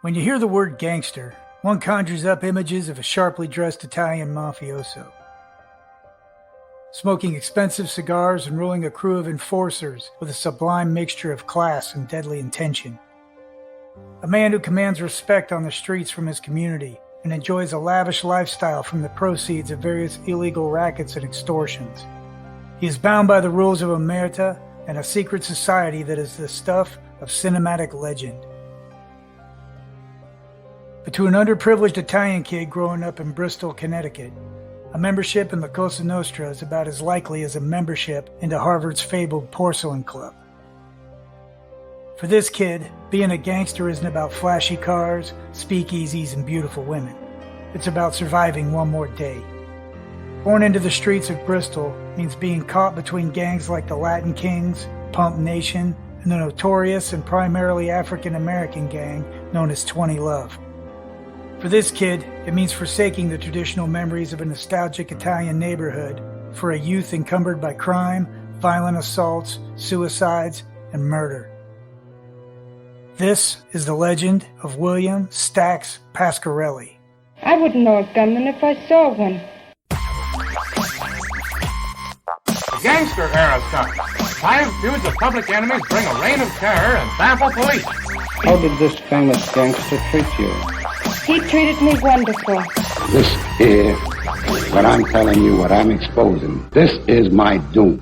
When you hear the word gangster, one conjures up images of a sharply dressed Italian mafioso, smoking expensive cigars and ruling a crew of enforcers with a sublime mixture of class and deadly intention. A man who commands respect on the streets from his community and enjoys a lavish lifestyle from the proceeds of various illegal rackets and extortions. He is bound by the rules of omerta and a secret society that is the stuff of cinematic legend. But to an underprivileged Italian kid growing up in Bristol, Connecticut, a membership in La Cosa Nostra is about as likely as a membership into Harvard's fabled porcelain club. For this kid, being a gangster isn't about flashy cars, speakeasies, and beautiful women. It's about surviving one more day. Born into the streets of Bristol means being caught between gangs like the Latin Kings, Pump Nation, and the notorious and primarily African-American gang known as 20 Love. For this kid, it means forsaking the traditional memories of a nostalgic Italian neighborhood for a youth encumbered by crime, violent assaults, suicides, and murder. This is the legend of William Stax Pasquarelli. I wouldn't know a gunman if I saw one. The gangster era starts. 5 feuds of public enemies bring a reign of terror and baffle police. How did this famous gangster treat you? He treated me wonderful. This is what I'm telling you, what I'm exposing. This is my doom.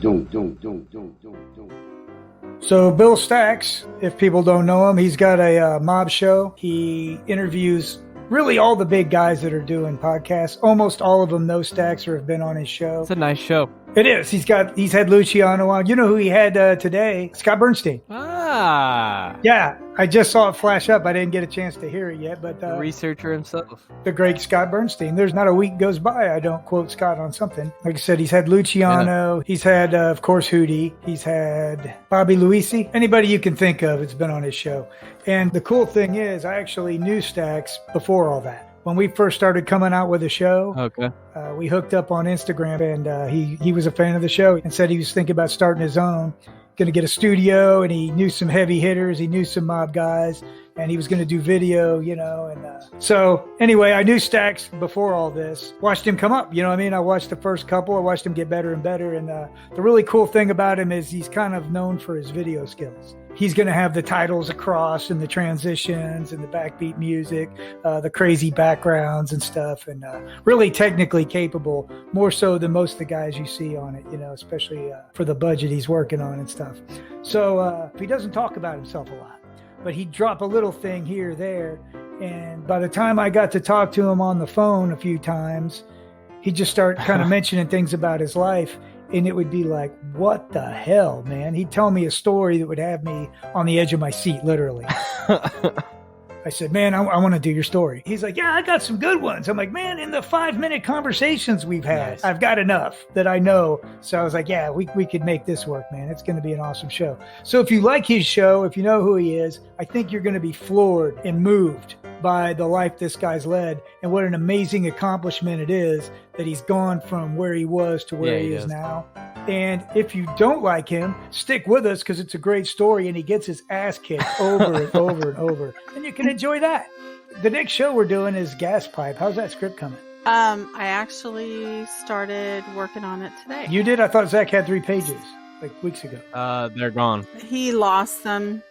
So Bill Staxx, if people don't know him, he's got a mob show. He interviews really all the big guys that are doing podcasts. Almost all of them know Staxx or have been on his show. It's a nice show. It is. He's had Luciano on. You know who he had today? Scott Bernstein. Ah. Yeah, I just saw it flash up. I didn't get a chance to hear it yet, but The researcher himself. the great Scott Bernstein. There's not a week goes by I don't quote Scott on something. Like I said, he's had Luciano. He's had, of course, Hootie. He's had Bobby Luisi. Anybody you can think of, it's been on his show. And the cool thing is, I actually knew Stax before all that. When we first started coming out with the show, Okay. we hooked up on Instagram, and he was a fan of the show and said he was thinking about starting his own, going to get a studio, and he knew some heavy hitters, he knew some mob guys, and he was going to do video, so anyway, I knew Stax before all this, watched him come up, I watched the first couple, I watched him get better and better, and the really cool thing about him is he's kind of known for his video skills. He's going to have the titles across and the transitions and the backbeat music, the crazy backgrounds and stuff, and really technically capable, more so than most of the guys you see on it, especially for the budget he's working on and stuff. So he doesn't talk about himself a lot, but he'd drop a little thing here or there. And by the time I got to talk to him on the phone a few times, he'd just start kind of mentioning things about his life. And it would be like, what the hell, man? He'd tell me a story that would have me on the edge of my seat, literally. I said, man, I want to do your story. He's like, yeah, I got some good ones. I'm like, man, in the 5-minute conversations we've had, nice. I've got enough that I know. So I was like, yeah, we could make this work, man. It's going to be an awesome show. So if you like his show, if you know who he is, I think you're going to be floored and moved by the life this guy's led and what an amazing accomplishment it is that he's gone from where he was to where he is now. And if you don't like him, stick with us because it's a great story and he gets his ass kicked over and over and over. And you can enjoy that. The next show we're doing is Gas Pipe. How's that script coming? I actually started working on it today. You did? I thought Zach had 3 pages like weeks ago. They're gone. He lost them.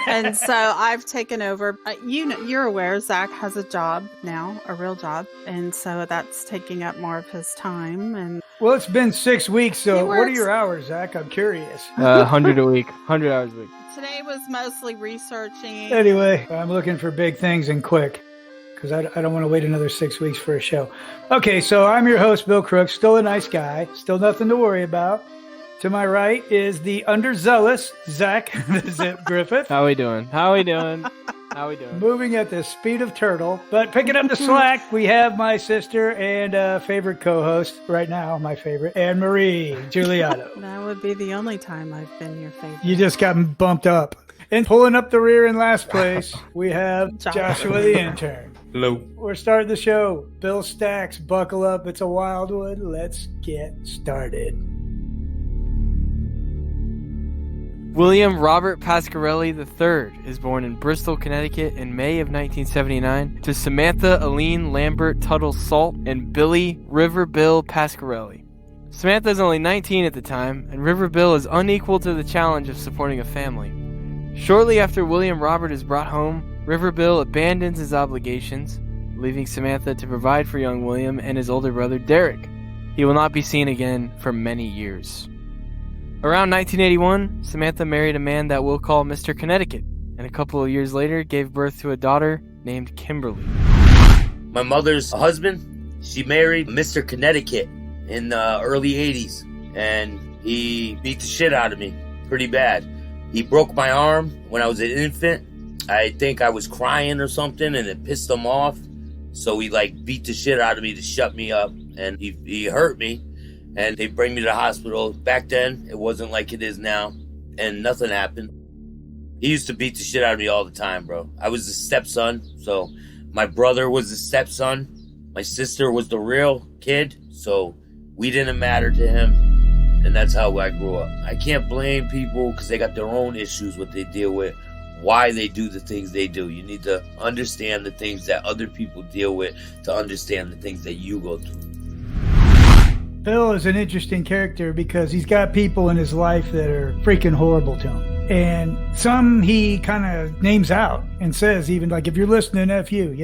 And so I've taken over. You're aware Zach has a job now, a real job, and so that's taking up more of his time. And well, it's been 6 weeks. So what are your hours, Zach? I'm curious. 100 a week, 100 hours a week. Today was mostly researching. Anyway, I'm looking for big things and quick because I don't want to wait another 6 weeks for a show. Okay, so I'm your host, Bill Crooks. Still a nice guy. Still nothing to worry about. To my right is the underzealous Zach the Zip Griffith. How we doing? Moving at the speed of turtle. But picking up the slack, we have my sister and favorite co-host right now, my favorite, Annmarie, Juliano. That would be the only time I've been your favorite. You just got bumped up. And pulling up the rear in last place, we have Joshua the intern. Hello. We're starting the show. Bill Staxx, buckle up. It's a wild one. Let's get started. William Robert Pasquarelli III is born in Bristol, Connecticut in May of 1979 to Samantha Aline Lambert Tuttle Salt and Billy River Bill Pasquarelli. Samantha is only 19 at the time, and River Bill is unequal to the challenge of supporting a family. Shortly after William Robert is brought home, River Bill abandons his obligations, leaving Samantha to provide for young William and his older brother Derek. He will not be seen again for many years. Around 1981, Samantha married a man that we'll call Mr. Connecticut, and a couple of years later gave birth to a daughter named Kimberly. My mother's husband, she married Mr. Connecticut in the early 80s, and he beat the shit out of me pretty bad. He broke my arm when I was an infant. I think I was crying or something, and it pissed him off. So he beat the shit out of me to shut me up, and he hurt me. And they bring me to the hospital. Back then, it wasn't like it is now, and nothing happened. He used to beat the shit out of me all the time, bro. I was the stepson, so my brother was the stepson. My sister was the real kid, so we didn't matter to him, and that's how I grew up. I can't blame people because they got their own issues, what they deal with, why they do the things they do. You need to understand the things that other people deal with to understand the things that you go through. Bill is an interesting character because he's got people in his life that are freaking horrible to him. And some he kind of names out and says, even if you're listening, F you,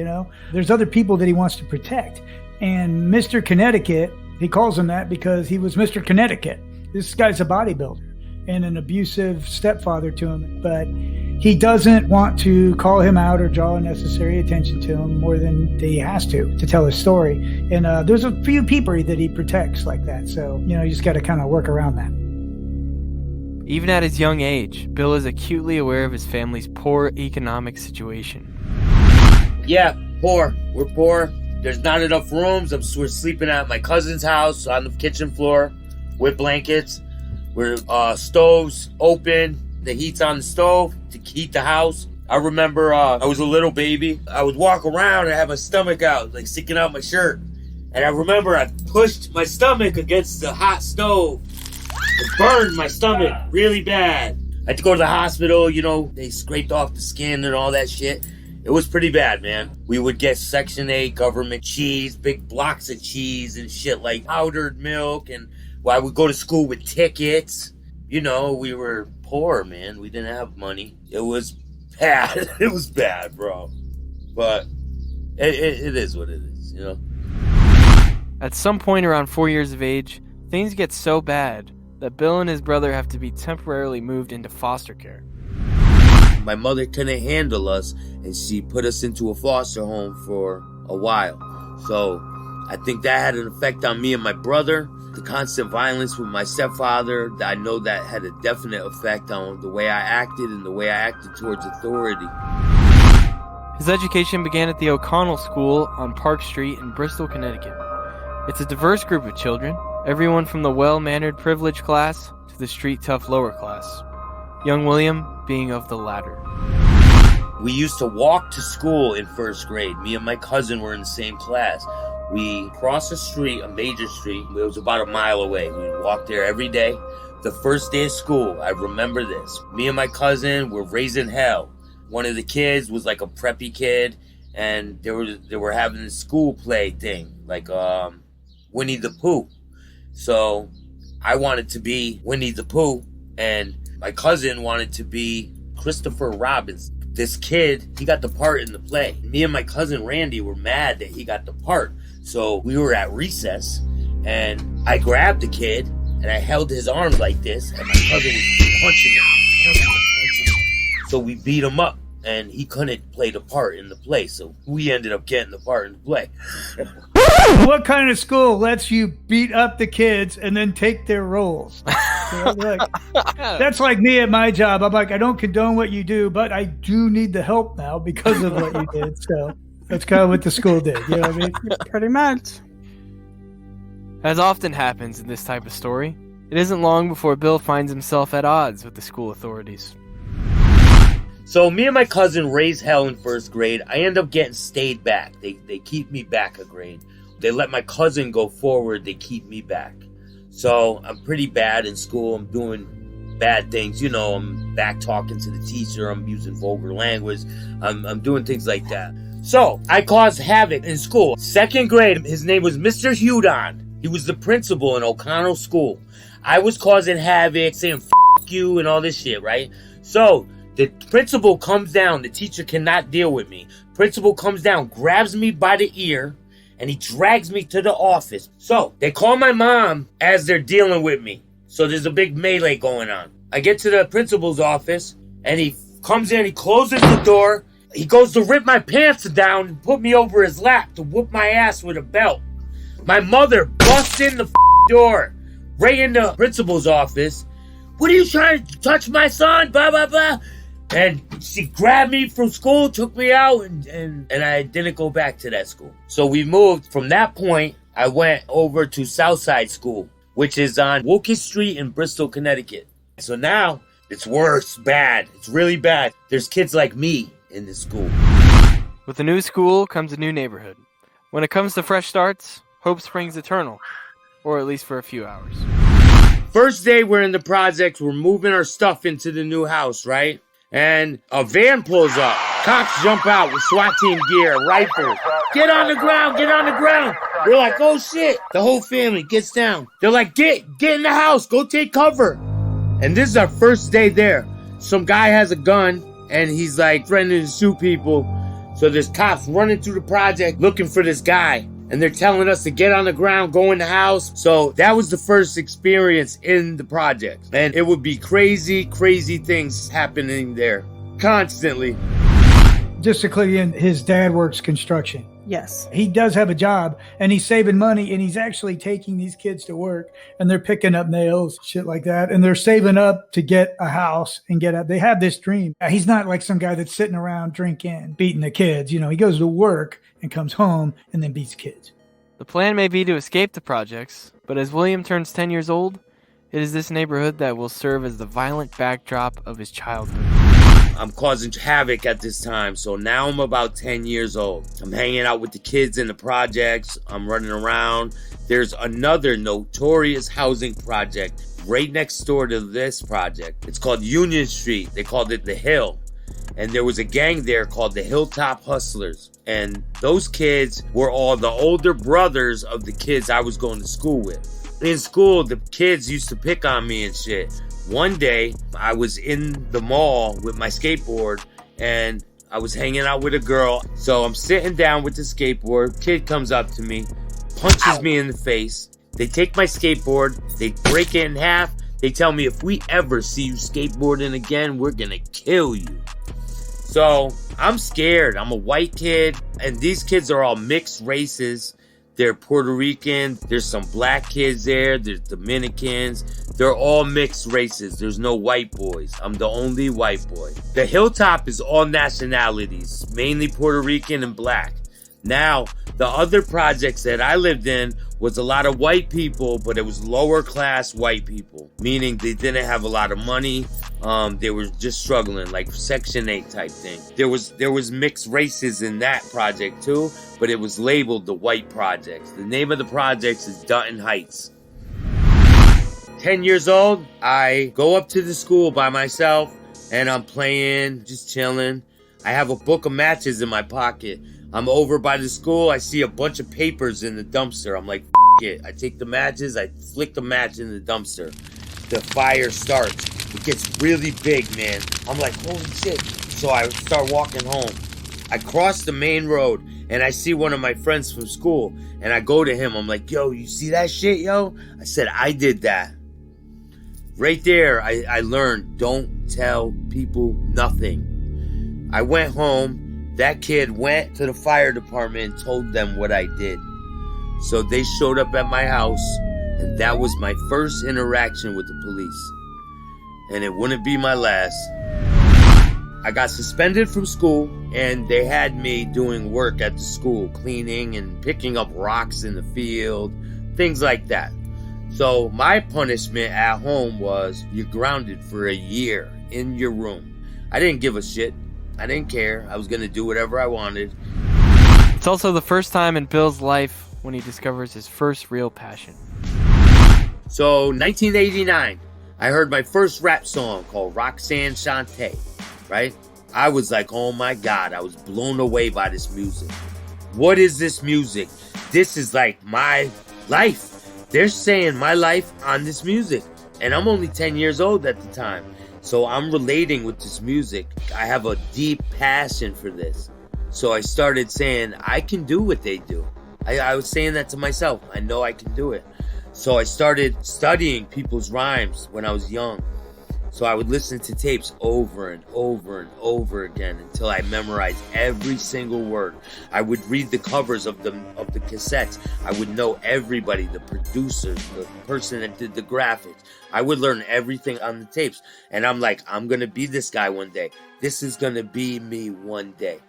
there's other people that he wants to protect. And Mr. Connecticut, he calls him that because he was Mr. Connecticut. This guy's a bodybuilder and an abusive stepfather to him. But he doesn't want to call him out or draw unnecessary attention to him more than he has to tell his story. And there's a few people that he protects like that. So, you just got to kind of work around that. Even at his young age, Bill is acutely aware of his family's poor economic situation. Yeah, poor. We're poor. There's not enough rooms. We're sleeping at my cousin's house on the kitchen floor with blankets. We're stoves open. The heat's on the stove to heat the house. I remember I was a little baby. I would walk around and have my stomach out, sticking out my shirt. And I remember I pushed my stomach against the hot stove. It burned my stomach really bad. I had to go to the hospital, they scraped off the skin and all that shit. It was pretty bad, man. We would get Section 8 government cheese, big blocks of cheese and shit like powdered milk. And I would go to school with tickets. We were poor, man. We didn't have money. It was bad. It was bad, bro. But it is what it is, At some point around 4 years of age, things get so bad that Bill and his brother have to be temporarily moved into foster care. My mother couldn't handle us, and she put us into a foster home for a while. So I think that had an effect on me and my brother. The constant violence with my stepfather, I know that had a definite effect on the way I acted and the way I acted towards authority. His education began at the O'Connell School on Park Street in Bristol, Connecticut. It's a diverse group of children, everyone from the well-mannered privileged class to the street-tough lower class. Young William being of the latter. We used to walk to school in first grade. Me and my cousin were in the same class. We crossed a street, a major street. It was about a mile away. We'd walk there every day. The first day of school, I remember this. Me and my cousin were raising hell. One of the kids was like a preppy kid, and they were having a school play thing, like Winnie the Pooh. So I wanted to be Winnie the Pooh, and my cousin wanted to be Christopher Robin. This kid, he got the part in the play. Me and my cousin Randy were mad that he got the part. So we were at recess, and I grabbed the kid, and I held his arms like this, and my cousin was punching him. So we beat him up, and he couldn't play the part in the play. So we ended up getting the part in the play. What kind of school lets you beat up the kids and then take their roles? That's like me at my job. I'm like, I don't condone what you do, but I do need the help now because of what you did. So that's kind of what the school did. You know what I mean? Pretty much. As often happens in this type of story, it isn't long before Bill finds himself at odds with the school authorities. So me and my cousin raised hell in first grade. I end up getting stayed back. They keep me back a grade. They let my cousin go forward. They keep me back. So I'm pretty bad in school. I'm doing bad things. You know, I'm back talking to the teacher. I'm using vulgar language. I'm doing things like that. So I caused havoc in school. 2nd grade, his name was Mr. Hudon. He was the principal in O'Connell School. I was causing havoc, saying "F*** you" and all this shit, right? So the principal comes down. The teacher cannot deal with me. Principal comes down, grabs me by the ear, and he drags me to the office. So they call my mom as they're dealing with me. So there's a big melee going on. I get to the principal's office, and he comes in, he closes the door. He goes to rip my pants down and put me over his lap to whoop my ass with a belt. My mother busts in the door, right in the principal's office. "What are you trying to touch my son? Blah, blah, blah." And she grabbed me from school, took me out, and I didn't go back to that school. So we moved. From that point, I went over to Southside School, which is on Wolcott Street in Bristol, Connecticut. So now it's worse, bad. It's really bad. There's kids like me in this school. With a new school comes a new neighborhood. When it comes to fresh starts, hope springs eternal, or at least for a few hours. First day we're in the projects, we're moving our stuff into the new house, right? And a van pulls up. Cops jump out with SWAT team gear, rifles. "Get on the ground, get on the ground." We're like, "Oh shit." The whole family gets down. They're like, get in the house, go take cover. And this is our first day there. Some guy has a gun and he's like threatening to shoot people. So there's cops running through the project looking for this guy. And they're telling us to get on the ground, go in the house. So that was the first experience in the project. And it would be crazy, crazy things happening there constantly. Just to clear in, his dad works construction. Yes. He does have a job, and he's saving money, and he's actually taking these kids to work, and they're picking up nails, shit like that, and they're saving up to get a house and get up. They have this dream. He's not like some guy that's sitting around drinking, beating the kids. You know, he goes to work and comes home and then beats kids. The plan may be to escape the projects, but as William turns 10 years old, it is this neighborhood that will serve as the violent backdrop of his childhood. I'm causing havoc at this time, so now I'm about 10 years old. I'm hanging out with the kids in the projects. I'm running around. There's another notorious housing project right next door to this project. It's called Union Street. They called it The Hill. And there was a gang there called the Hilltop Hustlers. And those kids were all the older brothers of the kids I was going to school with. In school, the kids used to pick on me and shit. One day, I was in the mall with my skateboard, and I was hanging out with a girl. So I'm sitting down with the skateboard. Kid comes up to me, punches me in the face. They take my skateboard, they break it in half. They tell me, "If we ever see you skateboarding again, we're gonna kill you." So I'm scared. I'm a white kid, and these kids are all mixed races. They're Puerto Rican. There's some black kids there. There's Dominicans. They're all mixed races. There's no white boys. I'm the only white boy. The Hilltop is all nationalities, mainly Puerto Rican and black. Now, the other projects that I lived in was a lot of white people, but it was lower class white people, meaning they didn't have a lot of money. They were just struggling, like Section 8 type thing. There was mixed races in that project too, but it was labeled the white projects. The name of the projects is Dutton Heights. 10 years old, I go up to the school by myself and I'm playing, just chilling. I have a book of matches in my pocket. I'm over by the school. I see a bunch of papers in the dumpster. I'm like, F it. I take the matches. I flick the match in the dumpster. The fire starts. It gets really big, man. I'm like, holy shit. So I start walking home. I cross the main road and I see one of my friends from school. And I go to him. I'm like, yo, you see that shit, yo? I said, I did that. Right there, I learned, don't tell people nothing. I went home. That kid went to the fire department and told them what I did. So they showed up at my house, and that was my first interaction with the police. And it wouldn't be my last. I got suspended from school, and they had me doing work at the school, cleaning and picking up rocks in the field, things like that. So my punishment at home was you're grounded for a year in your room. I didn't give a shit. I didn't care. I was going to do whatever I wanted. It's also the first time in Bill's life when he discovers his first real passion. So 1989, I heard my first rap song called Roxanne Shante, right? I was like, oh my God, I was blown away by this music. What is this music? This is like my life. They're saying my life on this music. And I'm only 10 years old at the time. So I'm relating with this music. I have a deep passion for this. So I started saying, I can do what they do. I was saying that to myself. I know I can do it. So I started studying people's rhymes when I was young. So I would listen to tapes over and over and over again until I memorized every single word. I would read the covers of the cassettes. I would know everybody, the producers, the person that did the graphics. I would learn everything on the tapes. And I'm like, I'm going to be this guy one day. This is going to be me one day.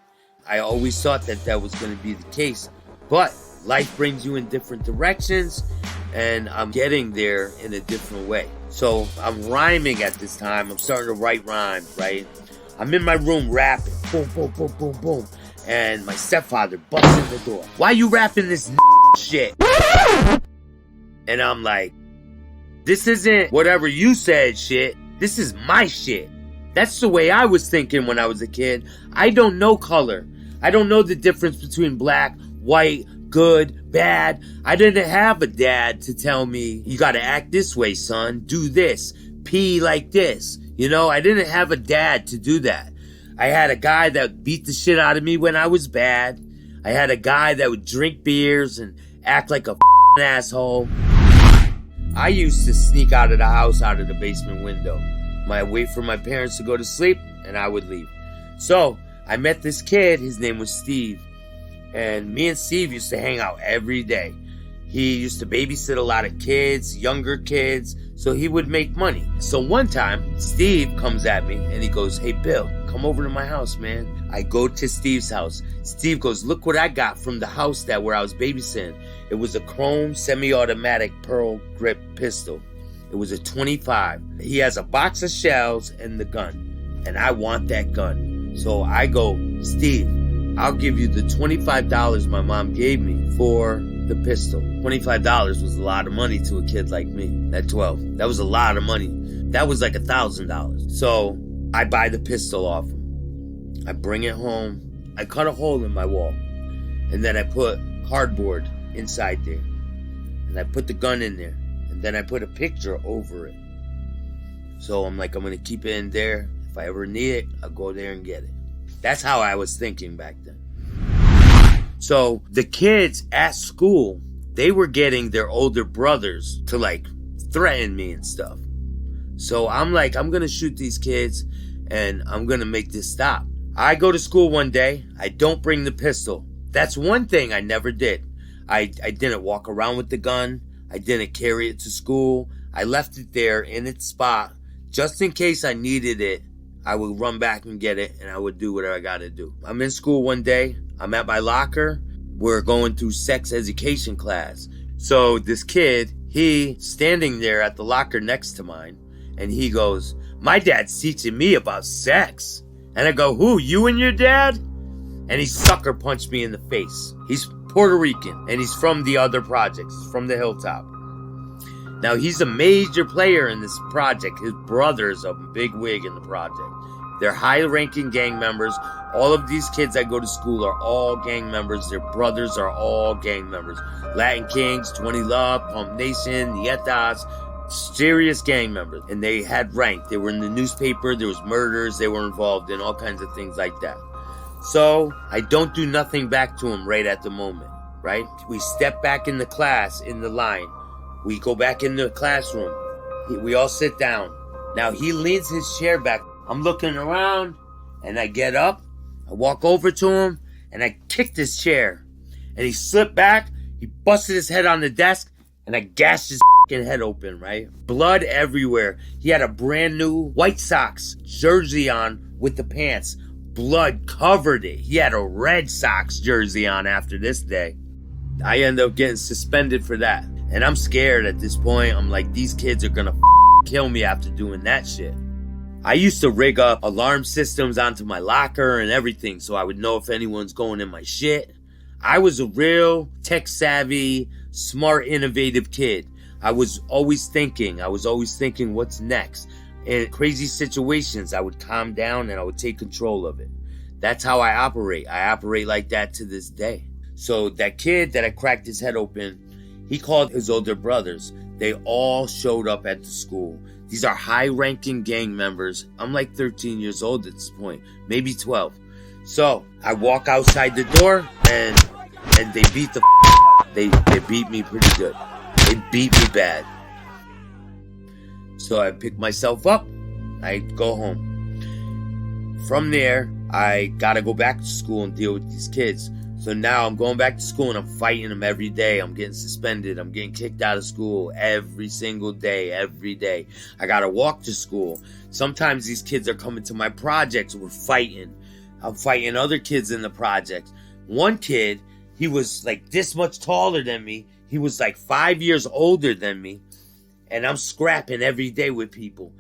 I always thought that that was going to be the case. But life brings you in different directions, and I'm getting there in a different way. So I'm rhyming at this time. I'm starting to write rhymes, right? I'm in my room rapping. Boom, boom, boom, boom, boom. And my stepfather busts in the door. Why you rapping this shit? And I'm like, this isn't whatever you said shit. This is my shit. That's the way I was thinking when I was a kid. I don't know color. I don't know the difference between black, white, good, bad. I didn't have a dad to tell me, you gotta act this way, son. Do this. Pee like this. You know, I didn't have a dad to do that. I had a guy that beat the shit out of me when I was bad. I had a guy that would drink beers and act like a asshole. I used to sneak out of the house, out of the basement window. I'd wait for my parents to go to sleep, and I would leave. So, I met this kid. His name was Steve. And me and Steve used to hang out every day. He used to babysit a lot of kids, younger kids, so he would make money. So one time, Steve comes at me and he goes, hey, Bill, come over to my house, man. I go to Steve's house. Steve goes, look what I got from the house where I was babysitting. It was a chrome semi-automatic pearl grip pistol. It was a 25. He has a box of shells and the gun. And I want that gun. So I go, Steve, I'll give you the $25 my mom gave me for the pistol. $25 was a lot of money to a kid like me at 12. That was a lot of money. That was like $1,000. So I buy the pistol off him. I bring it home. I cut a hole in my wall. And then I put cardboard inside there. And I put the gun in there. And then I put a picture over it. So I'm like, I'm going to keep it in there. If I ever need it, I'll go there and get it. That's how I was thinking back then. So the kids at school, they were getting their older brothers to like threaten me and stuff. So I'm like, I'm going to shoot these kids and I'm going to make this stop. I go to school one day. I don't bring the pistol. That's one thing I never did. I didn't walk around with the gun. I didn't carry it to school. I left it there in its spot just in case I needed it. I would run back and get it, and I would do whatever I got to do. I'm in school one day. I'm at my locker. We're going through sex education class. So this kid, he standing there at the locker next to mine, and he goes, my dad's teaching me about sex. And I go, who, you and your dad? And he sucker punched me in the face. He's Puerto Rican, and he's from the other projects, from the Hilltop. Now, he's a major player in this project. His brother's a big wig in the project. They're high-ranking gang members. All of these kids that go to school are all gang members. Their brothers are all gang members. Latin Kings, 20 Love, Pump Nation, Nietas, serious gang members. And they had rank. They were in the newspaper. There was murders. They were involved in all kinds of things like that. So I don't do nothing back to him right at the moment, right? We step back in the class, in the line. We go back in the classroom. We all sit down. Now he leans his chair back. I'm looking around and I get up. I walk over to him and I kicked his chair. And he slipped back. He busted his head on the desk and I gashed his head open, right? Blood everywhere. He had a brand new White Sox jersey on with the pants. Blood covered it. He had a Red Sox jersey on after this day. I end up getting suspended for that. And I'm scared at this point. I'm like, these kids are gonna kill me after doing that shit. I used to rig up alarm systems onto my locker and everything so I would know if anyone's going in my shit. I was a real tech-savvy, smart, innovative kid. I was always thinking what's next. In crazy situations, I would calm down and I would take control of it. That's how I operate. I operate like that to this day. So that kid that I cracked his head open, he called his older brothers. They all showed up at the school. These are high-ranking gang members. I'm like 13 years old at this point, maybe 12. So I walk outside the door and they beat the they beat me pretty good. They beat me bad. So I pick myself up. I go home. From there, I gotta go back to school and deal with these kids. So now I'm going back to school and I'm fighting them every day. I'm getting suspended. I'm getting kicked out of school every single day, every day. I gotta walk to school. Sometimes these kids are coming to my projects. We're fighting. I'm fighting other kids in the projects. One kid, he was like this much taller than me. He was like 5 years older than me. And I'm scrapping every day with people.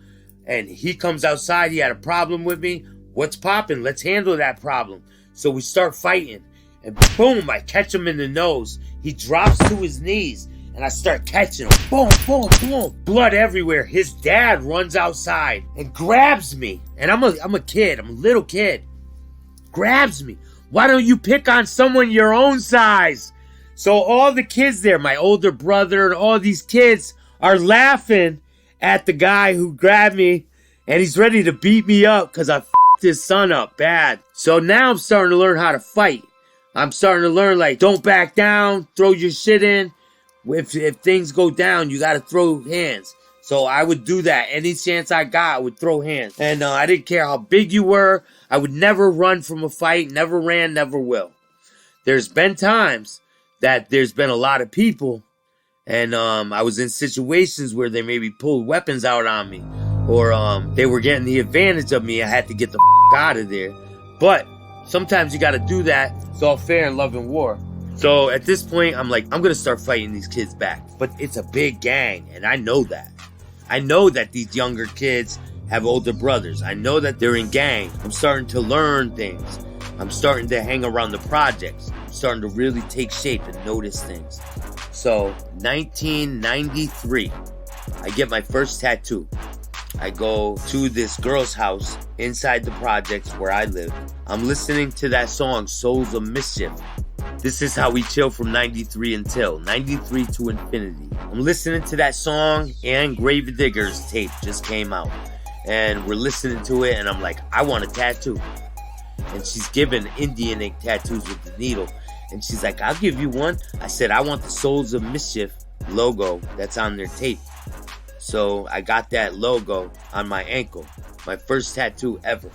And he comes outside. He had a problem with me. What's popping? Let's handle that problem. So we start fighting. And boom, I catch him in the nose. He drops to his knees. And I start catching him. Boom, boom, boom. Blood everywhere. His dad runs outside and grabs me. And I'm a kid. I'm a little kid. Grabs me. Why don't you pick on someone your own size? So all the kids there, my older brother and all these kids are laughing at the guy who grabbed me. And he's ready to beat me up because I f***ed his son up bad. So now I'm starting to learn how to fight. I'm starting to learn, like, don't back down, throw your shit in. If things go down, you got to throw hands. So I would do that. Any chance I got, I would throw hands. And I didn't care how big you were. I would never run from a fight, never ran, never will. There's been times that there's been a lot of people, and I was in situations where they maybe pulled weapons out on me, or they were getting the advantage of me. I had to get the out of there. But sometimes you got to do that. It's all fair in love and war. So at this point, I'm like, I'm going to start fighting these kids back. But it's a big gang, and I know that. I know that these younger kids have older brothers. I know that they're in gang. I'm starting to learn things. I'm starting to hang around the projects. I'm starting to really take shape and notice things. So 1993, I get my first tattoo. I go to this girl's house inside the projects where I live. I'm listening to that song, Souls of Mischief. This is how we chill from 93 until 93 to infinity. I'm listening to that song, and Gravedigger's tape just came out. And we're listening to it, and I'm like, I want a tattoo. And she's giving Indian ink tattoos with the needle. And she's like, I'll give you one. I said, I want the Souls of Mischief logo that's on their tape. So I got that logo on my ankle. My first tattoo ever.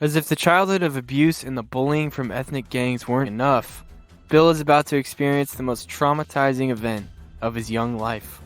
As if the childhood of abuse and the bullying from ethnic gangs weren't enough, Bill is about to experience the most traumatizing event of his young life.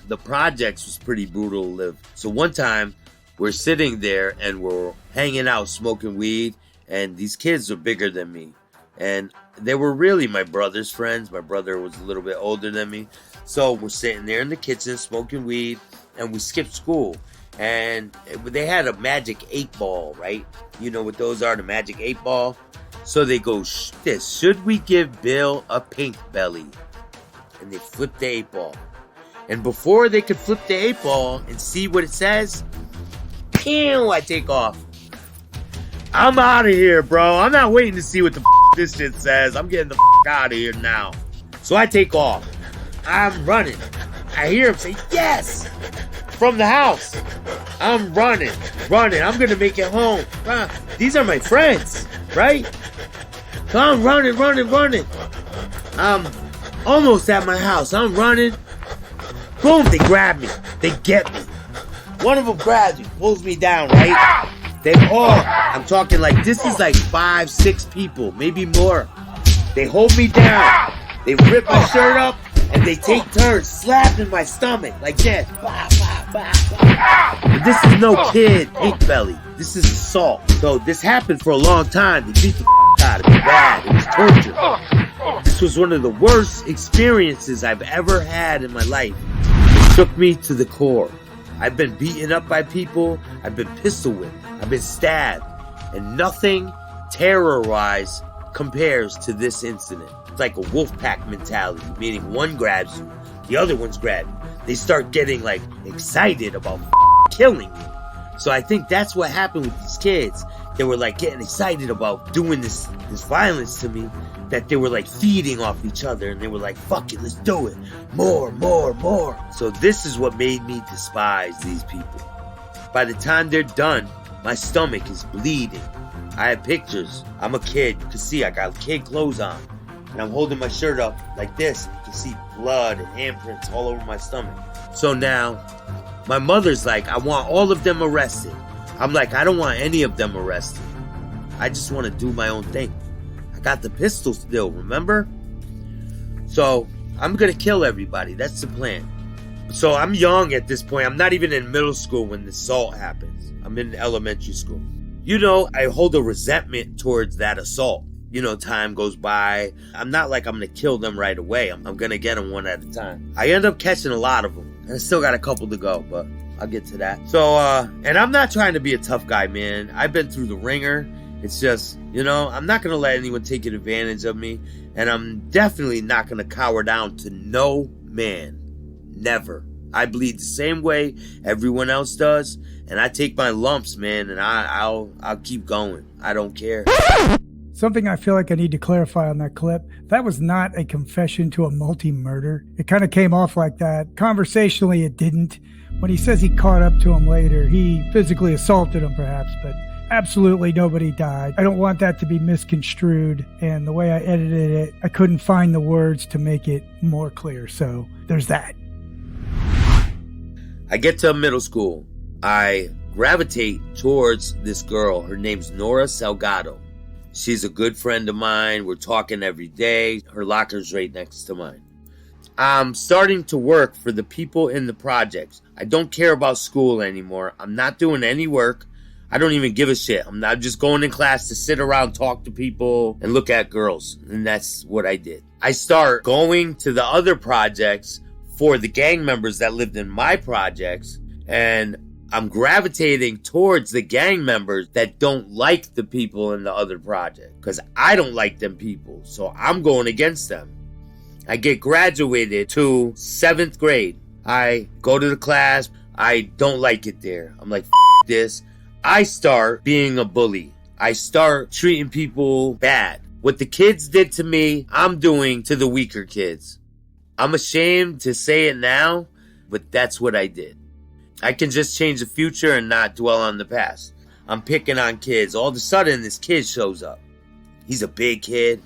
The projects was pretty brutal to live. So one time, we're sitting there and we're hanging out, smoking weed, and these kids are bigger than me. And they were really my brother's friends. My brother was a little bit older than me. So we're sitting there in the kitchen, smoking weed, and we skipped school. And they had a magic 8-ball, right? You know what those are, the magic 8-ball? So they go, should we give Bill a pink belly? And they flip the 8-ball. And before they could flip the 8-ball and see what it says, ew, I take off. I'm out of here, bro. I'm not waiting to see what the this shit says. I'm getting the out of here now. So I take off. I'm running. I hear him say, yes! From the house. I'm running. I'm gonna make it home. These are my friends, right? So I'm running. I'm almost at my house. I'm running. Boom, they grab me. They get me. One of them grabs me, pulls me down, right? They all, I'm talking like, this is like 5, 6 people, maybe more. They hold me down. They rip my shirt up, and they take turns slapping my stomach like this. Bah, bah, bah, bah. And this is no kid, pink belly. This is assault. So this happened for a long time. They beat the out of me bad. It was torture. This was one of the worst experiences I've ever had in my life. It shook me to the core. I've been beaten up by people. I've been pistol whipped. I've been stabbed. And nothing terror-wise compares to this incident. like a wolf pack mentality, meaning one grabs you, the other one's grab you. They start getting like excited about killing you. So I think that's what happened with these kids. They were like getting excited about doing this violence to me, that they were like feeding off each other, and they were like, fuck it, let's do it. More. So this is what made me despise these people. By the time they're done, my stomach is bleeding. I have pictures. I'm a kid. You can see I got kid clothes on. And I'm holding my shirt up like this. You can see blood and handprints all over my stomach. So now, my mother's like, I want all of them arrested. I'm like, I don't want any of them arrested. I just want to do my own thing. I got the pistol still, remember? So, I'm going to kill everybody. That's the plan. So, I'm young at this point. I'm not even in middle school when the assault happens. I'm in elementary school. You know, I hold a resentment towards that assault. You know, time goes by. I'm not like I'm going to kill them right away. I'm going to get them one at a time. I end up catching a lot of them. And I still got a couple to go, but I'll get to that. So, and I'm not trying to be a tough guy, man. I've been through the ringer. It's just, you know, I'm not going to let anyone take advantage of me. And I'm definitely not going to cower down to no man. Never. I bleed the same way everyone else does. And I take my lumps, man, and I'll keep going. I don't care. Something I feel like I need to clarify on that clip. That was not a confession to a multi-murder. It kind of came off like that. Conversationally, it didn't. When he says he caught up to him later, he physically assaulted him perhaps, but absolutely nobody died. I don't want that to be misconstrued. And the way I edited it, I couldn't find the words to make it more clear. So there's that. I get to middle school. I gravitate towards this girl. Her name's Nora Salgado. She's a good friend of mine. We're talking every day. Her locker's right next to mine. I'm starting to work for the people in the projects. I don't care about school anymore. I'm not doing any work. I don't even give a shit. I'm not just going in class to sit around, talk to people, and look at girls. And that's what I did. I start going to the other projects for the gang members that lived in my projects. And I'm gravitating towards the gang members that don't like the people in the other project. Because I don't like them people. So I'm going against them. I get graduated to 7th grade. I go to the class. I don't like it there. I'm like, F this. I start being a bully. I start treating people bad. What the kids did to me, I'm doing to the weaker kids. I'm ashamed to say it now, but that's what I did. I can just change the future and not dwell on the past. I'm picking on kids. All of a sudden, this kid shows up. He's a big kid.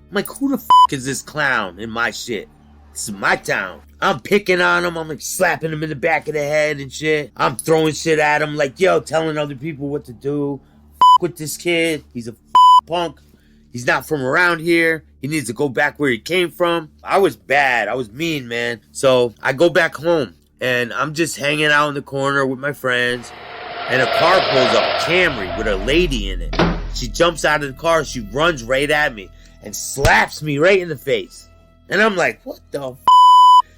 I'm like, who the f*** is this clown in my shit? This is my town. I'm picking on him. I'm like slapping him in the back of the head and shit. I'm throwing shit at him like, yo, telling other people what to do. F*** with this kid. He's a punk. He's not from around here. He needs to go back where he came from. I was bad. I was mean, man. So I go back home. And I'm just hanging out in the corner with my friends. And a car pulls up, a Camry, with a lady in it. She jumps out of the car. She runs right at me and slaps me right in the face. And I'm like, what the f***?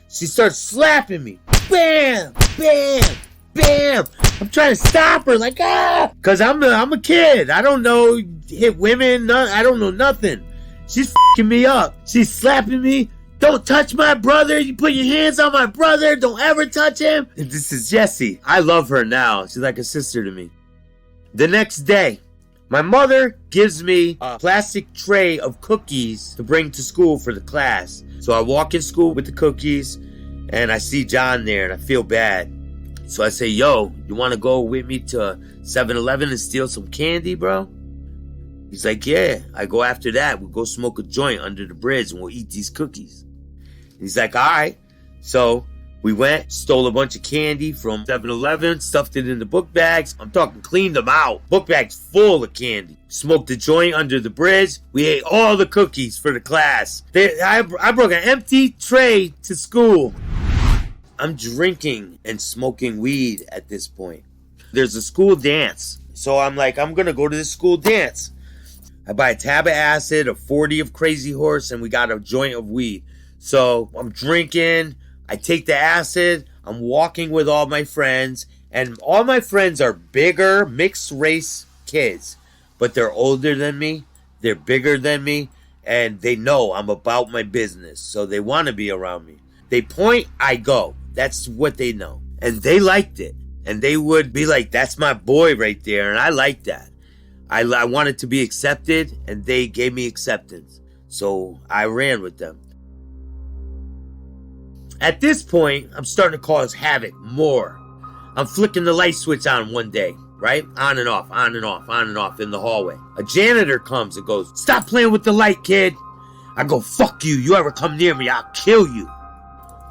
She starts slapping me. Bam! Bam! Bam! I'm trying to stop her like, ah! Because I'm a kid. I don't know hit women. I don't know nothing. She's f***ing me up. She's slapping me. Don't touch my brother. You put your hands on my brother. Don't ever touch him. And this is Jessie. I love her now. She's like a sister to me. The next day, my mother gives me a plastic tray of cookies to bring to school for the class. So I walk in school with the cookies, and I see John there, and I feel bad. So I say, yo, you want to go with me to 7-Eleven and steal some candy, bro? He's like, yeah. I go after that. We'll go smoke a joint under the bridge, and we'll eat these cookies. He's like, all right. So we went, stole a bunch of candy from 7-Eleven, stuffed it in the book bags. I'm talking cleaned them out. Book bags full of candy. Smoked a joint under the bridge. We ate all the cookies for the class. I brought an empty tray to school. I'm drinking and smoking weed at this point. There's a school dance. So I'm like, I'm going to go to this school dance. I buy a tab of acid, a 40 of Crazy Horse, and we got a joint of weed. So I'm drinking, I take the acid, I'm walking with all my friends, and all my friends are bigger, mixed race kids. But they're older than me, they're bigger than me, And they know I'm about my business, so they want to be around me. They point, I go. That's what they know. And they liked it. And they would be like, that's my boy right there. And I like that. I wanted to be accepted, and they gave me acceptance. So I ran with them. At this point, I'm starting to cause havoc more. I'm flicking the light switch on one day, right? On and off, on and off, on and off in the hallway. A janitor comes and goes, stop playing with the light, kid. I go, fuck you. You ever come near me, I'll kill you.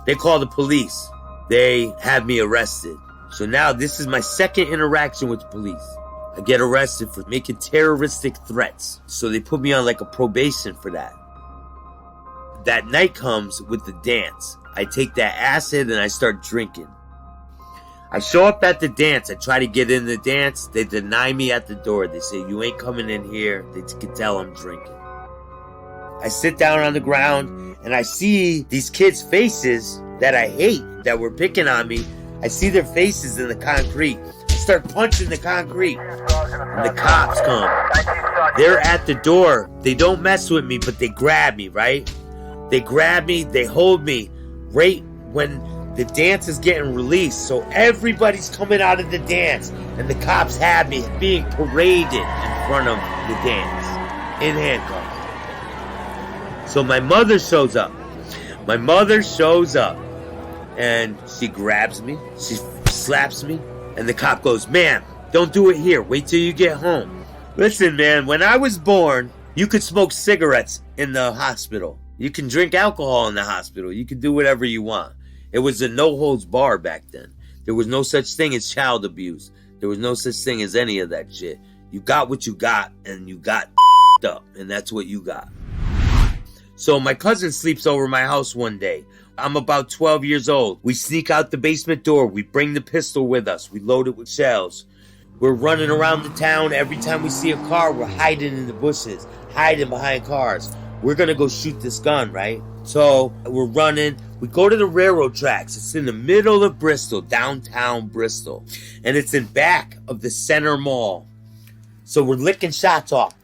They call the police. They have me arrested. So now this is my second interaction with the police. I get arrested for making terroristic threats. So they put me on like a probation for that. That night comes with the dance. I take that acid and I start drinking. I show up at the dance. I try to get in the dance. They deny me at the door. They say, you ain't coming in here. They can tell I'm drinking. I sit down on the ground and I see these kids' faces that I hate, that were picking on me. I see their faces in the concrete. I start punching the concrete. And the cops come. They're at the door. They don't mess with me, but they grab me, right? They grab me. They hold me right when the dance is getting released. So everybody's coming out of the dance. And the cops have me being paraded in front of the dance in handcuffs. So my mother shows up. My mother shows up. And she grabs me. She slaps me. And the cop goes, ma'am, don't do it here. Wait till you get home. Listen, man, when I was born, you could smoke cigarettes in the hospital. You can drink alcohol in the hospital. You can do whatever you want. It was a no-holds-bar back then. There was no such thing as child abuse. There was no such thing as any of that shit. You got what you got, and you got up, and that's what you got. So my cousin sleeps over my house one day. I'm about 12 years old. We sneak out the basement door. We bring the pistol with us. We load it with shells. We're running around the town. Every time we see a car, we're hiding in the bushes, hiding behind cars. We're going to go shoot this gun, right? So we're running. We go to the railroad tracks. It's in the middle of Bristol, downtown Bristol. And it's in back of the Center Mall. So we're licking shots off.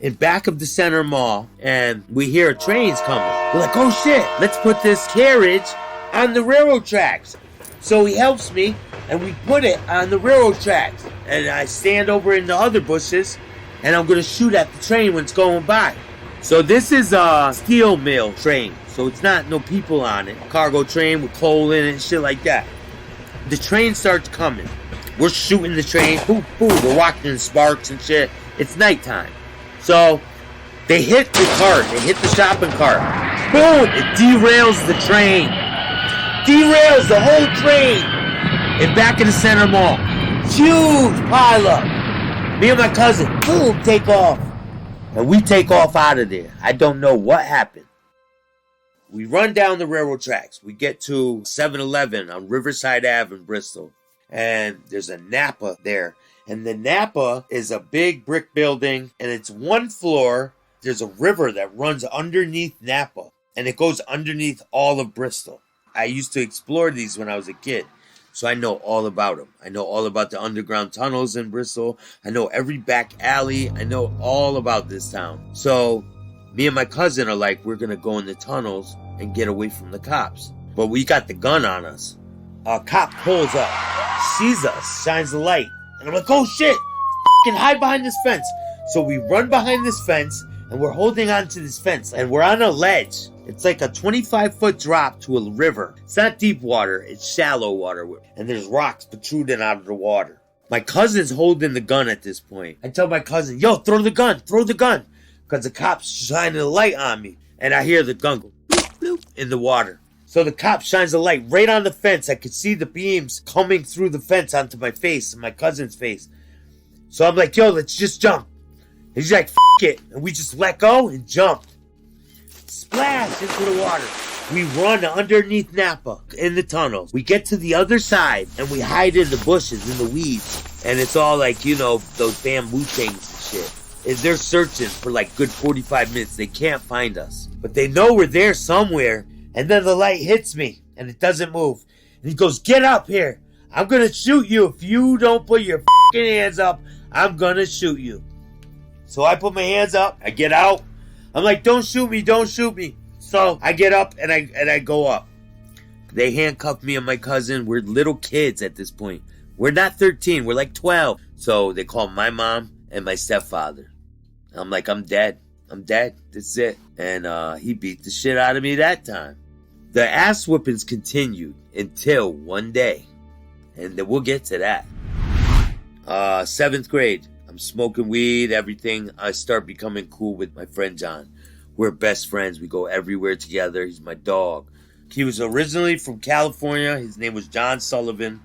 In back of the Center Mall, and we hear trains coming. We're like, oh shit, let's put this carriage on the railroad tracks. So he helps me, and we put it on the railroad tracks. And I stand over in the other bushes, and I'm gonna shoot at the train when it's going by. So this is a steel mill train, so it's not no people on it. Cargo train with coal in it and shit like that. The train starts coming. We're shooting the train, boom, boom. We're watching the sparks and shit. It's nighttime. So, they hit the cart. They hit the shopping cart. Boom! It derails the train. Derails the whole train. And back in the Center Mall. Huge pileup. Me and my cousin, boom, take off. And we take off out of there. I don't know what happened. We run down the railroad tracks. We get to 7-Eleven on Riverside Ave in Bristol. And there's a Napa there. And the Napa is a big brick building, and it's one floor. There's a river that runs underneath Napa, and it goes underneath all of Bristol. I used to explore these when I was a kid, so I know all about them. I know all about the underground tunnels in Bristol. I know every back alley. I know all about this town. So me and my cousin are like, we're going to go in the tunnels and get away from the cops. But we got the gun on us. A cop pulls up, sees us, shines the light. And I'm like, oh shit, f***ing hide behind this fence. So we run behind this fence, and we're holding on to this fence, and we're on a ledge. It's like a 25-foot drop to a river. It's not deep water, it's shallow water. And there's rocks protruding out of the water. My cousin's holding the gun at this point. I tell my cousin, yo, throw the gun. Because the cop's shining a light on me. And I hear the gun go bloop, bloop, in the water. So the cop shines a light right on the fence. I could see the beams coming through the fence onto my face and my cousin's face. So I'm like, yo, let's just jump. And he's like, f*** it. And we just let go and jumped. Splash into the water. We run underneath Napa in the tunnels. We get to the other side and we hide in the bushes, in the weeds. And it's all like, you know, those bamboo things and shit. And they're searching for like good 45 minutes. They can't find us. But they know we're there somewhere. And then the light hits me, and it doesn't move. And he goes, get up here. I'm going to shoot you. If you don't put your f***ing hands up, I'm going to shoot you. So I put my hands up. I get out. I'm like, don't shoot me, don't shoot me. So I get up and I go up. They handcuffed me and my cousin. We're little kids at this point. We're not 13. We're like 12. So they called my mom and my stepfather. I'm like, I'm dead. I'm dead. That's it. And he beat the shit out of me that time. The ass whoopings continued until one day. And then we'll get to that. 7th grade. I'm smoking weed, everything. I start becoming cool with my friend John. We're best friends. We go everywhere together. He's my dog. He was originally from California. His name was John Sullivan.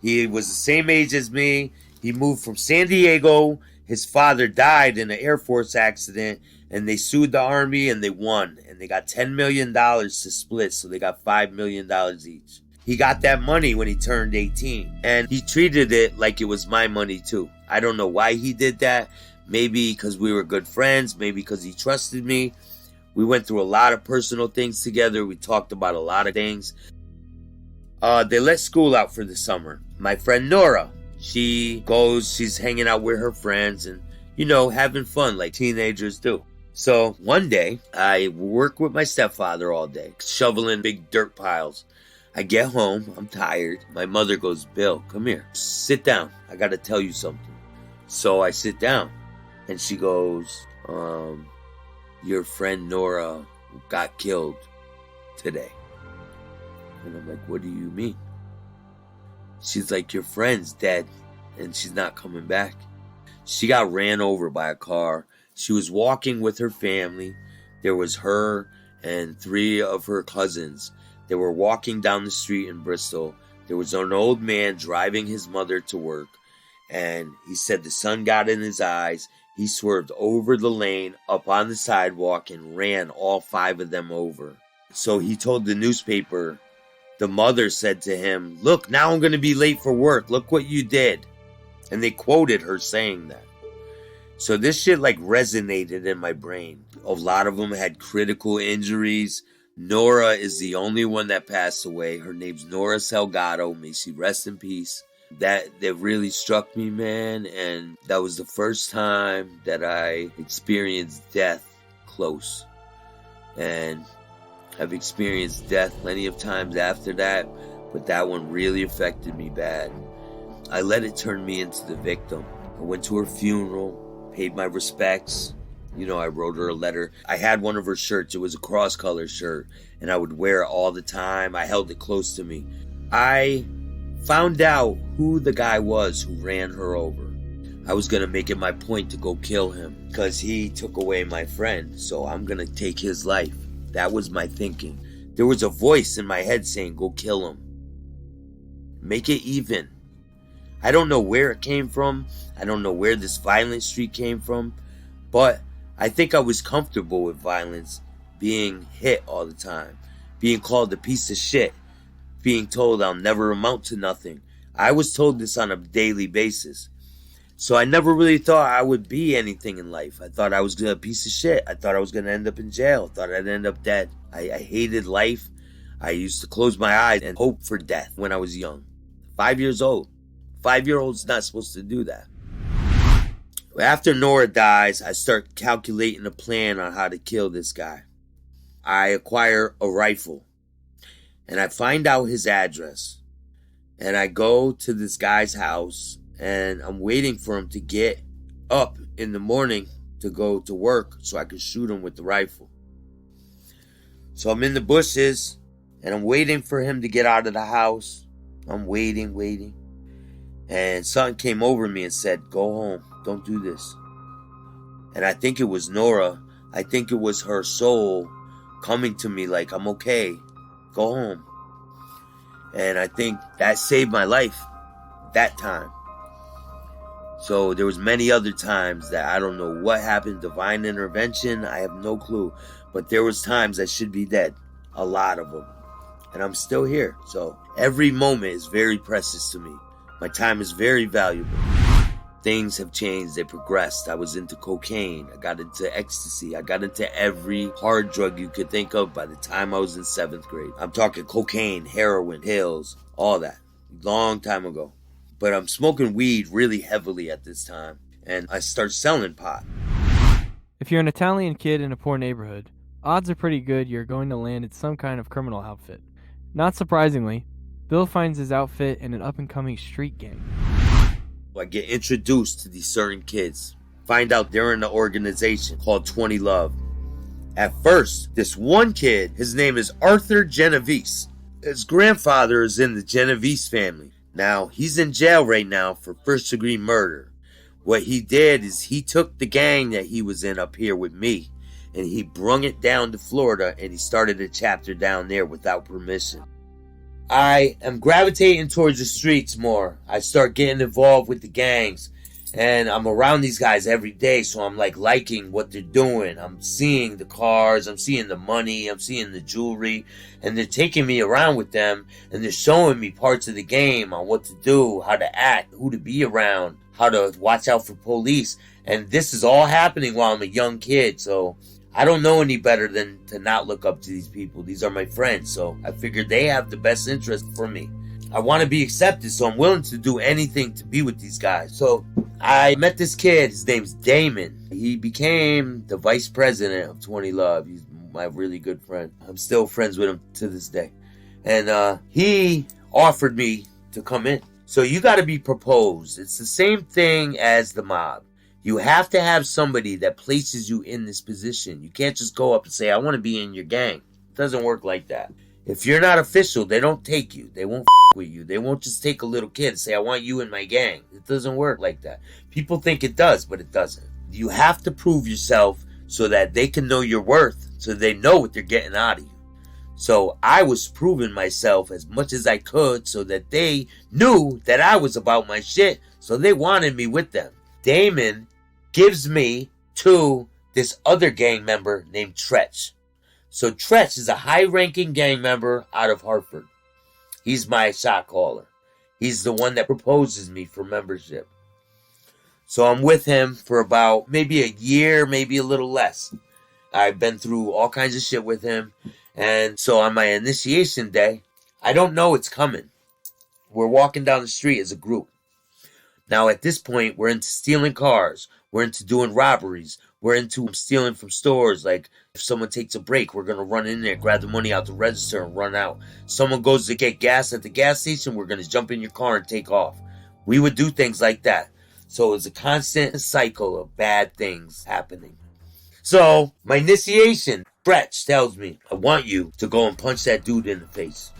He was the same age as me. He moved from San Diego. His father died in an Air Force accident, and they sued the Army, and they won. And they got $10 million to split, so they got $5 million each. He got that money when he turned 18, and he treated it like it was my money too. I don't know why he did that. Maybe because we were good friends. Maybe because he trusted me. We went through a lot of personal things together. We talked about a lot of things. They let school out for the summer. My friend Nora, she's hanging out with her friends and, having fun like teenagers do. So one day, I work with my stepfather all day, shoveling big dirt piles. I get home, I'm tired. My mother goes, Bill, come here, sit down. I got to tell you something. So I sit down and she goes, your friend Nora got killed today. And I'm like, what do you mean? She's like, your friend's dead and she's not coming back. She got ran over by a car. She was walking with her family. There was her and 3 of her cousins. They were walking down the street in Bristol. There was an old man driving his mother to work. And he said the sun got in his eyes. He swerved over the lane, up on the sidewalk, and ran all 5 of them over. So he told the newspaper, the mother said to him, look, now I'm going to be late for work. Look what you did. And they quoted her saying that. So this shit resonated in my brain. A lot of them had critical injuries. Nora is the only one that passed away. Her name's Nora Salgado. May she rest in peace. That really struck me, man. And that was the first time that I experienced death close. And I've experienced death plenty of times after that, but that one really affected me bad. I let it turn me into the victim. I went to her funeral, paid my respects. I wrote her a letter. I had one of her shirts. It was a cross-color shirt, and I would wear it all the time. I held it close to me. I found out who the guy was who ran her over. I was going to make it my point to go kill him because he took away my friend, so I'm going to take his life. That was my thinking. There was a voice in my head saying, go kill him. Make it even. I don't know where it came from. I don't know where this violent streak came from, but I think I was comfortable with violence, being hit all the time, being called a piece of shit, being told I'll never amount to nothing. I was told this on a daily basis. So I never really thought I would be anything in life. I thought I was a piece of shit. I thought I was going to end up in jail. I thought I'd end up dead. I hated life. I used to close my eyes and hope for death when I was young. 5 years old. 5-year-old's not supposed to do that. After Nora dies, I start calculating a plan on how to kill this guy. I acquire a rifle. And I find out his address. And I go to this guy's house. And I'm waiting for him to get up in the morning to go to work so I can shoot him with the rifle. So I'm in the bushes. And I'm waiting for him to get out of the house. I'm waiting. And something came over me and said, go home. Don't do this. And I think it was Nora. I think it was her soul coming to me like, I'm okay. Go home. And I think that saved my life that time. So there was many other times that I don't know what happened. Divine intervention. I have no clue. But there was times I should be dead. A lot of them. And I'm still here. So every moment is very precious to me. My time is very valuable. Things have changed. They progressed. I was into cocaine. I got into ecstasy. I got into every hard drug you could think of by the time I was in 7th grade. I'm talking cocaine, heroin, pills, all that. Long time ago. But I'm smoking weed really heavily at this time. And I start selling pot. If you're an Italian kid in a poor neighborhood, odds are pretty good you're going to land in some kind of criminal outfit. Not surprisingly, Bill finds his outfit in an up-and-coming street gang. I get introduced to these certain kids. Find out they're in an organization called 20 Love. At first, this one kid, his name is Arthur Genovese. His grandfather is in the Genovese family. Now, he's in jail right now for first-degree murder. What he did is he took the gang that he was in up here with me, and he brung it down to Florida, and he started a chapter down there without permission. I am gravitating towards the streets more. I start getting involved with the gangs, and I'm around these guys every day, so I'm like liking what they're doing. I'm seeing the cars, I'm seeing the money, I'm seeing the jewelry, and they're taking me around with them, and they're showing me parts of the game on what to do, how to act, who to be around, how to watch out for police. And this is all happening while I'm a young kid, so I don't know any better than to not look up to these people. These are my friends, so I figured they have the best interest for me. I want to be accepted, so I'm willing to do anything to be with these guys. So I met this kid. His name's Damon. He became the vice president of 20 Love. He's my really good friend. I'm still friends with him to this day. And he offered me to come in. So you got to be proposed. It's the same thing as the mob. You have to have somebody that places you in this position. You can't just go up and say, I want to be in your gang. It doesn't work like that. If you're not official, they don't take you. They won't with you. They won't just take a little kid and say, I want you in my gang. It doesn't work like that. People think it does, but it doesn't. You have to prove yourself so that they can know your worth, so they know what they're getting out of you. So I was proving myself as much as I could so that they knew that I was about my shit, so they wanted me with them. Damon gives me to this other gang member named Tretch. So Tretch is a high-ranking gang member out of Hartford. He's my shot caller. He's the one that proposes me for membership. So I'm with him for about maybe a year, maybe a little less. I've been through all kinds of shit with him. And so on my initiation day, I don't know it's coming. We're walking down the street as a group. Now at this point, we're into stealing cars. We're into doing robberies. We're into stealing from stores. Like if someone takes a break, we're going to run in there, grab the money out the register and run out. Someone goes to get gas at the gas station, we're going to jump in your car and take off. We would do things like that. So it's a constant cycle of bad things happening. So my initiation, Stretch tells me, I want you to go and punch that dude in the face.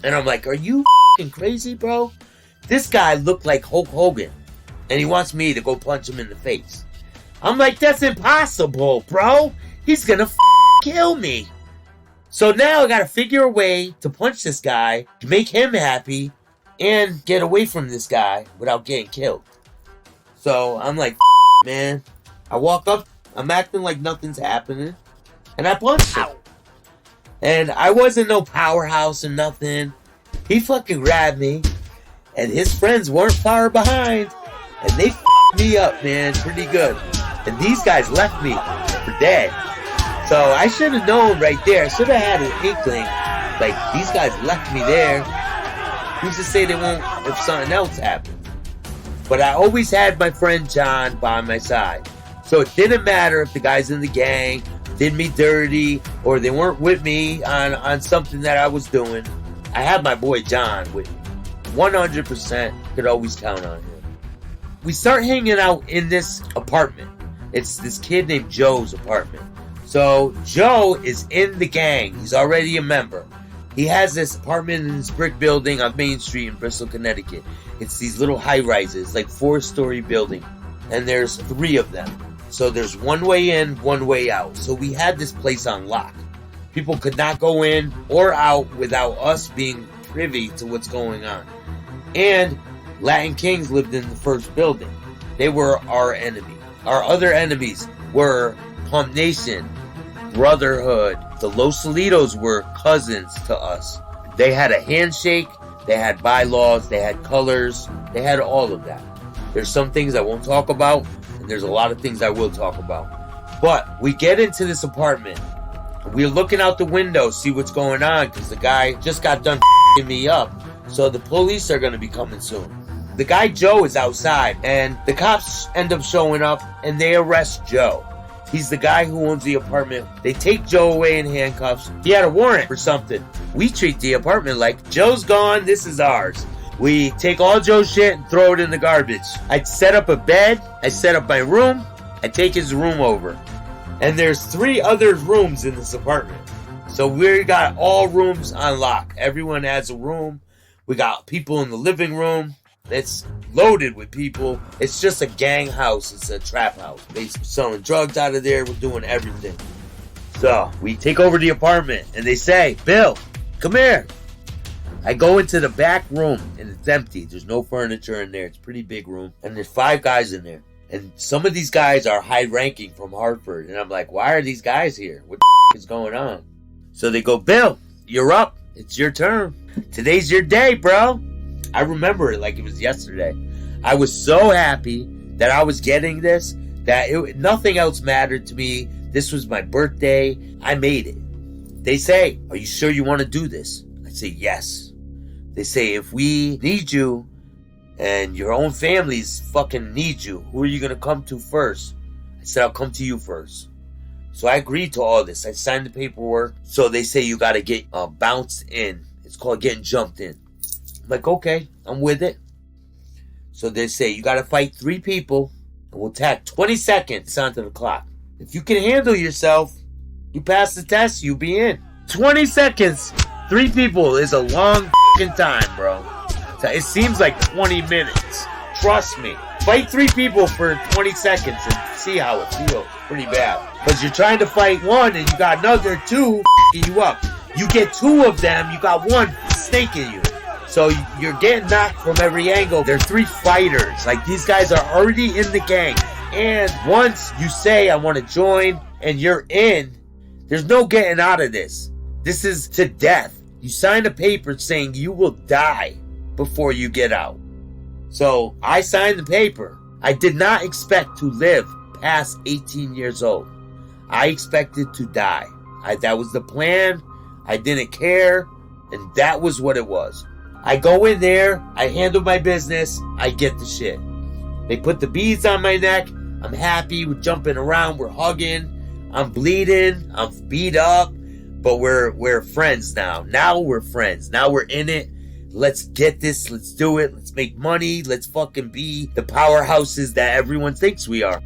And I'm like, are you f***ing crazy, bro? This guy looked like Hulk Hogan. And he wants me to go punch him in the face. I'm like, that's impossible, bro. He's gonna kill me. So now I gotta figure a way to punch this guy, to make him happy, and get away from this guy without getting killed. So I'm like, man. I walk up, I'm acting like nothing's happening, and I punched him. And I wasn't no powerhouse or nothing. He fucking grabbed me, and his friends weren't far behind, and they me up, man, pretty good. And these guys left me for dead. So I should have known right there. I should have had an inkling. Like, these guys left me there. Who's to say they won't if something else happened? But I always had my friend John by my side. So it didn't matter if the guys in the gang did me dirty or they weren't with me on something that I was doing. I had my boy John with me. 100% could always count on him. We start hanging out in this apartment. It's this kid named Joe's apartment. So Joe is in the gang. He's already a member. He has this apartment in this brick building on Main Street in Bristol, Connecticut. It's these little high-rises, like 4-story building. And there's 3 of them. So there's one way in, one way out. So we had this place on lock. People could not go in or out without us being privy to what's going on. And Latin Kings lived in the first building. They were our enemy. Our other enemies were Pump Nation, Brotherhood. The Los Solitos were cousins to us. They had a handshake, they had bylaws, they had colors, they had all of that. There's some things I won't talk about, and there's a lot of things I will talk about. But we get into this apartment. We're looking out the window, see what's going on, because the guy just got done f***ing me up. So the police are going to be coming soon. The guy Joe is outside, and the cops end up showing up, and they arrest Joe. He's the guy who owns the apartment. They take Joe away in handcuffs. He had a warrant for something. We treat the apartment like, Joe's gone, this is ours. We take all Joe's shit and throw it in the garbage. I set up a bed. I set up my room. I take his room over. And there's 3 other rooms in this apartment. So we got all rooms on lock. Everyone has a room. We got people in the living room. It's loaded with people. It's just a gang house. It's a trap house. They're selling drugs out of there. We're doing everything. So we take over the apartment and they say, Bill, come here. I go into the back room and it's empty. There's no furniture in there. It's a pretty big room. And there's 5 guys in there. And some of these guys are high ranking from Hartford. And I'm like, why are these guys here? What the is going on? So they go, Bill, you're up. It's your turn. Today's your day, bro. I remember it like it was yesterday. I was so happy that I was getting this, that nothing else mattered to me. This was my birthday. I made it. They say, are you sure you want to do this? I say, yes. They say, if we need you and your own families fucking need you, who are you going to come to first? I said, I'll come to you first. So I agreed to all this. I signed the paperwork. So they say you got to get bounced in. It's called getting jumped in. I'm like, okay, I'm with it. So they say you got to fight 3 people and we'll tack 20 seconds onto the clock. If you can handle yourself, you pass the test, you be in. 20 seconds. 3 people is a long time, bro. So it seems like 20 minutes. Trust me. Fight 3 people for 20 seconds and see how it feels. Pretty bad. Because you're trying to fight 1 and you got another 2 you up. You get 2 of them, you got 1 snaking you. So you're getting knocked from every angle. They're 3 fighters. Like, these guys are already in the gang. And once you say, I want to join, and you're in, there's no getting out of this. This is to death. You signed a paper saying you will die before you get out. So I signed the paper. I did not expect to live past 18 years old. I expected to die. That was the plan. I didn't care. And that was what it was. I go in there, I handle my business, I get the shit. They put the beads on my neck, I'm happy, we're jumping around, we're hugging, I'm bleeding, I'm beat up, but we're friends now. Now we're friends, now we're in it. Let's get this, let's do it, let's make money, let's fucking be the powerhouses that everyone thinks we are.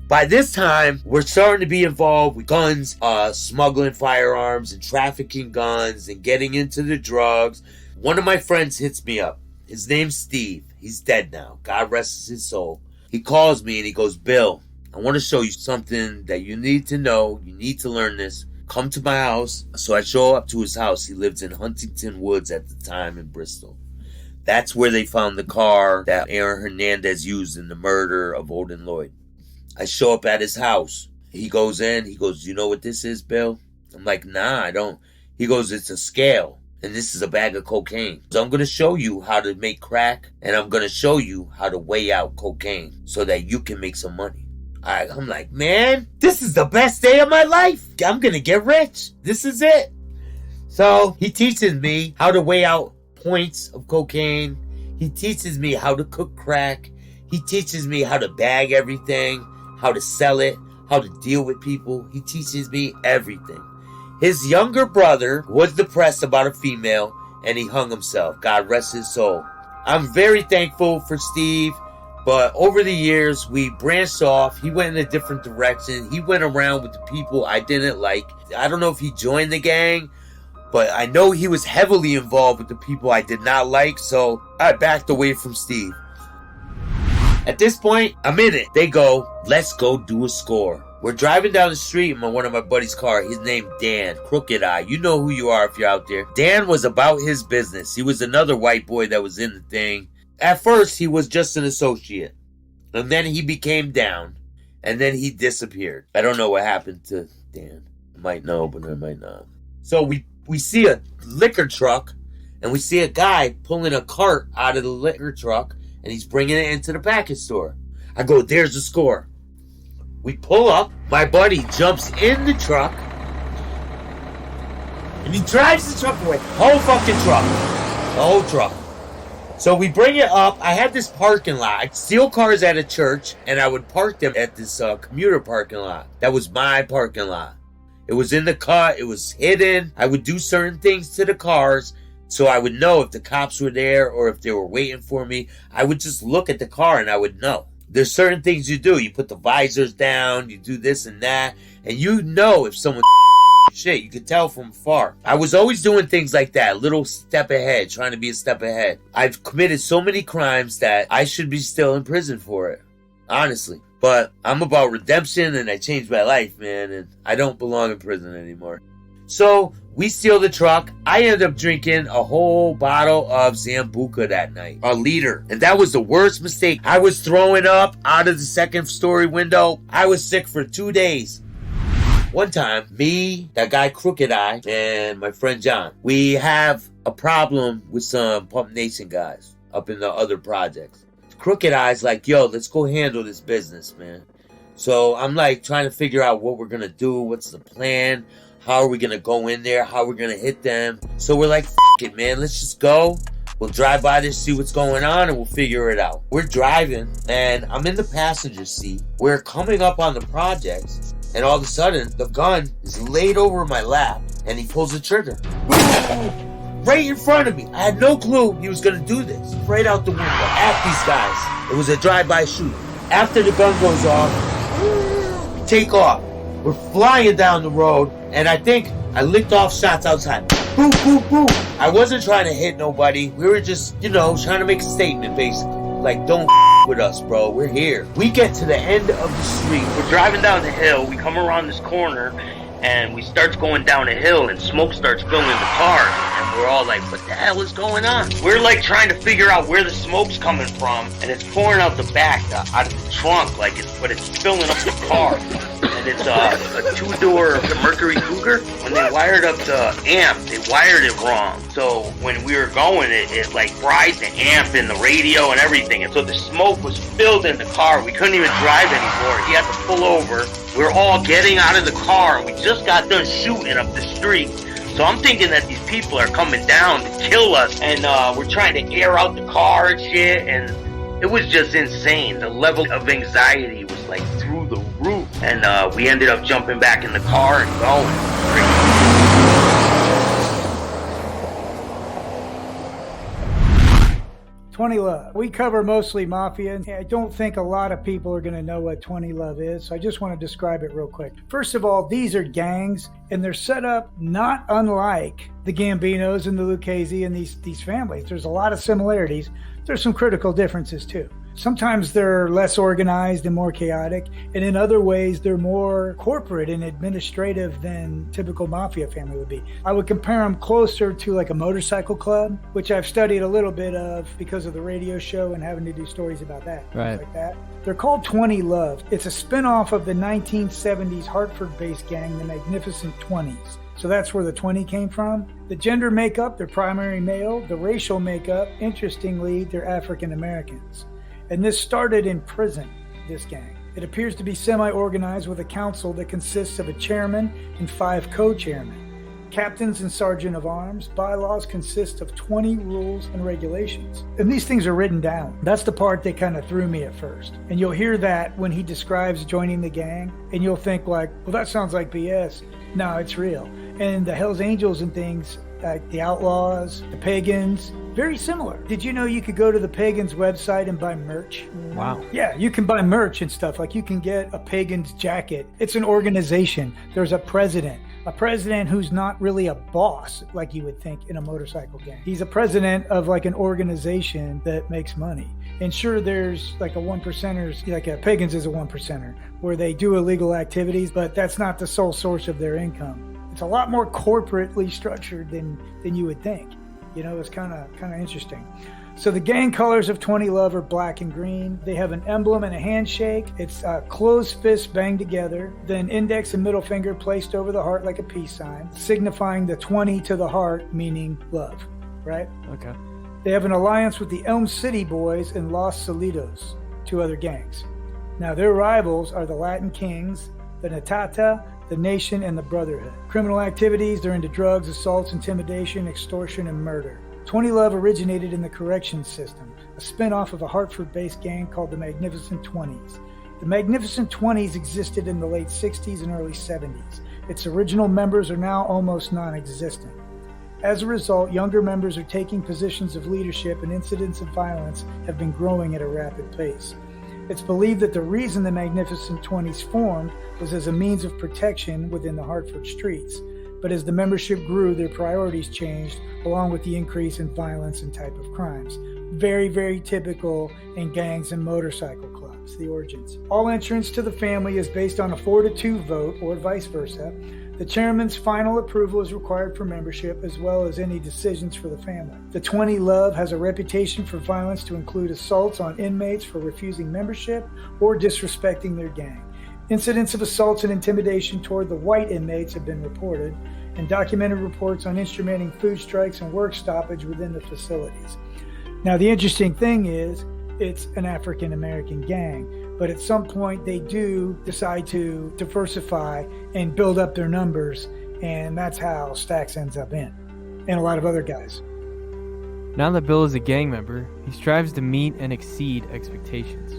By this time, we're starting to be involved with guns, smuggling firearms and trafficking guns and getting into the drugs. One of my friends hits me up. His name's Steve. He's dead now. God rest his soul. He calls me and he goes, Bill, I want to show you something that you need to know. You need to learn this. Come to my house. So I show up to his house. He lives in Huntington Woods at the time in Bristol. That's where they found the car that Aaron Hernandez used in the murder of Odin Lloyd. I show up at his house. He goes in. He goes, you know what this is, Bill? I'm like, nah, I don't. He goes, it's a scale. And this is a bag of cocaine. So I'm going to show you how to make crack. And I'm going to show you how to weigh out cocaine so that you can make some money. I'm like, man, this is the best day of my life. I'm going to get rich. This is it. So he teaches me how to weigh out points of cocaine. He teaches me how to cook crack. He teaches me how to bag everything, how to sell it, how to deal with people. He teaches me everything. His younger brother was depressed about a female and he hung himself. God rest his soul. I'm very thankful for Steve, but over the years we branched off. He went in a different direction. He went around with the people I didn't like. I don't know if he joined the gang, but I know he was heavily involved with the people I did not like, so I backed away from Steve. At this point, I'm in it. They go, let's go do a score. We're driving down the street in one of my buddy's car. He's named Dan, Crooked Eye. You know who you are if you're out there. Dan was about his business. He was another white boy that was in the thing. At first, he was just an associate. And then he became down. And then he disappeared. I don't know what happened to Dan. I might know, but I might not. So we see a liquor truck. And we see a guy pulling a cart out of the liquor truck. And he's bringing it into the package store. I go, there's the score. We pull up. My buddy jumps in the truck. And he drives the truck away. Whole fucking truck. The whole truck. So we bring it up. I had this parking lot. I'd steal cars at a church, and I would park them at this commuter parking lot. That was my parking lot. It was in the cut. It was hidden. I would do certain things to the cars so I would know if the cops were there or if they were waiting for me. I would just look at the car and I would know. There's certain things you do. You put the visors down. You do this and that. And you know if someone shit. You could tell from afar. I was always doing things like that. A little step ahead. Trying to be a step ahead. I've committed so many crimes that I should be still in prison for it. Honestly. But I'm about redemption and I changed my life, man, and I don't belong in prison anymore. So we steal the truck. I end up drinking a whole bottle of Sambuca that night, a liter. And that was the worst mistake. I was throwing up out of the second story window. I was sick for 2 days. One time, me, that guy Crooked Eye, and my friend John, we have a problem with some Pump Nation guys up in the other projects. Crooked Eye's like, yo, let's go handle this business, man. So I'm like trying to figure out what we're going to do. What's the plan? How are we going to go in there? How are we going to hit them? So we're like, it, man. Let's just go. We'll drive by there, see what's going on, and we'll figure it out. We're driving, and I'm in the passenger seat. We're coming up on the projects, and all of a sudden, the gun is laid over my lap, and he pulls the trigger. Right in front of me. I had no clue he was going to do this. Right out the window at these guys. It was a drive-by shooting. After the gun goes off, we take off. We're flying down the road, and I think I licked off shots outside. Boom, boom, boom. I wasn't trying to hit nobody. We were just, trying to make a statement, basically. Like, don't with us, bro. We're here. We get to the end of the street. We're driving down the hill. We come around this corner, and we start going down a hill, and smoke starts filling the car. And we're all like, what the hell is going on? We're like trying to figure out where the smoke's coming from, and it's pouring out the back, out of the trunk, but it's filling up the car. And it's a two-door Mercury Cougar. When they wired up the amp, they wired it wrong. So when we were going, it like fried the amp and the radio and everything. And so the smoke was filled in the car. We couldn't even drive anymore. He had to pull over. We were all getting out of the car, and we just got done shooting up the street. So I'm thinking that these people are coming down to kill us, and we're trying to air out the car and shit, and it was just insane. The level of anxiety was like through the roof, and we ended up jumping back in the car and going. 20 Love. We cover mostly Mafia. I don't think a lot of people are going to know what 20 Love is, so I just want to describe it real quick. First of all, these are gangs, and they're set up not unlike the Gambinos and the Lucchese and these families. There's a lot of similarities. There's some critical differences too. Sometimes they're less organized and more chaotic, and in other ways they're more corporate and administrative than typical mafia family would be. I would compare them closer to like a motorcycle club, which I've studied a little bit of because of the radio show and having to do stories about that. Right. Like that. They're called 20 Love. It's a spin-off of the 1970s Hartford-based gang, the Magnificent 20s. So that's where the 20 came from. The gender makeup, they're primary male. The racial makeup, interestingly, they're African Americans. And this started in prison, this gang. It appears to be semi-organized with a council that consists of a chairman and 5 co-chairmen. Captains and sergeant of arms. Bylaws consist of 20 rules and regulations. And these things are written down. That's the part that kind of threw me at first. And you'll hear that when he describes joining the gang, and you'll think like, well, that sounds like BS. No, it's real. And the Hells Angels and things, like the Outlaws, the Pagans, very similar. Did you know you could go to the Pagans website and buy merch? Wow. Yeah, you can buy merch and stuff. Like you can get a Pagans jacket. It's an organization. There's a president who's not really a boss like you would think in a motorcycle gang. He's a president of like an organization that makes money. And sure, there's like a 1%ers, like a Pagans is a 1%er, where they do illegal activities, but that's not the sole source of their income. It's a lot more corporately structured than you would think. It's kind of interesting. So the gang colors of 20 Love are black and green. They have an emblem and a handshake. It's closed fists banged together, then index and middle finger placed over the heart like a peace sign, signifying the 20 to the heart, meaning love, right? Okay. They have an alliance with the Elm City Boys and Los Solitos, 2 other gangs. Now their rivals are the Latin Kings, the Natata, the Nation, and the Brotherhood. Criminal activities, they're into drugs, assaults, intimidation, extortion, and murder. 20 Love originated in the corrections system, a spin-off of a Hartford-based gang called the Magnificent 20s. The Magnificent 20s existed in the late 60s and early 70s. Its original members are now almost non-existent. As a result, younger members are taking positions of leadership, and incidents of violence have been growing at a rapid pace. It's believed that the reason the Magnificent 20s formed was as a means of protection within the Hartford streets. But as the membership grew, their priorities changed, along with the increase in violence and type of crimes. Very, very typical in gangs and motorcycle clubs, the origins. All entrance to the family is based on a 4-2 vote, or vice versa. The chairman's final approval is required for membership, as well as any decisions for the family. The 20 Love has a reputation for violence, to include assaults on inmates for refusing membership or disrespecting their gang. Incidents of assaults and intimidation toward the white inmates have been reported, and documented reports on instrumenting food strikes and work stoppage within the facilities. Now, the interesting thing is, it's an African-American gang, but at some point they do decide to diversify and build up their numbers, and that's how Stax ends up in, and a lot of other guys. Now that Bill is a gang member, he strives to meet and exceed expectations.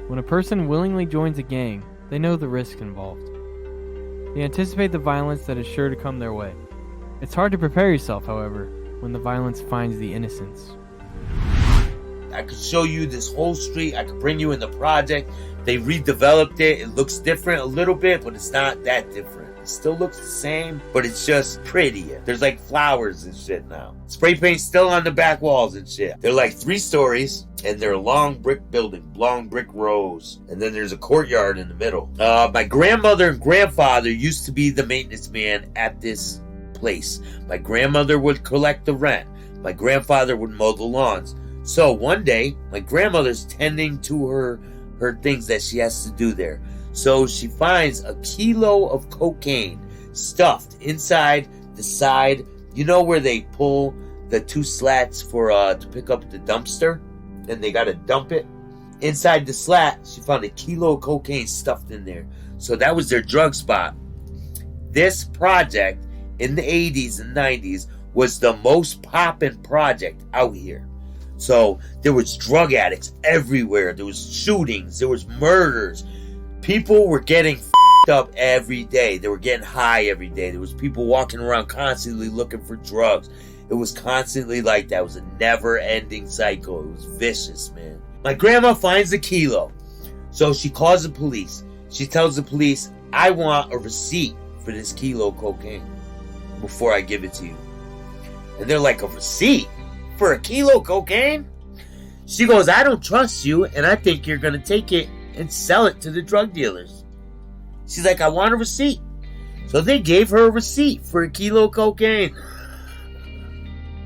When a person willingly joins a gang, they know the risk involved. They anticipate the violence that is sure to come their way. It's hard to prepare yourself, however, when the violence finds the innocents. I could show you this whole street. I could bring you in the project. They redeveloped it. It looks different a little bit, but it's not that different. It still looks the same, but it's just prettier. There's like flowers and shit now. Spray paint's still on the back walls and shit. They're like 3 stories, and they're a long brick building, long brick rows. And then there's a courtyard in the middle. My grandmother and grandfather used to be the maintenance man at this place. My grandmother would collect the rent. My grandfather would mow the lawns. So one day, my grandmother's tending to her things that she has to do there. So she finds a kilo of cocaine stuffed inside the side. You know where they pull the 2 slats for to pick up the dumpster? And they gotta dump it? Inside the slat, she found a kilo of cocaine stuffed in there. So that was their drug spot. This project in the 80s and 90s was the most poppin' project out here. So there was drug addicts everywhere. There was shootings. There was murders. People were getting f***ed up every day. They were getting high every day. There was people walking around constantly looking for drugs. It was constantly like that. It was a never-ending cycle. It was vicious, man. My grandma finds a kilo. So she calls the police. She tells the police, I want a receipt for this kilo of cocaine before I give it to you. And they're like, a receipt? For a kilo of cocaine? She goes, I don't trust you, and I think you're going to take it and sell it to the drug dealers. She's like, I want a receipt. So they gave her a receipt for a kilo of cocaine.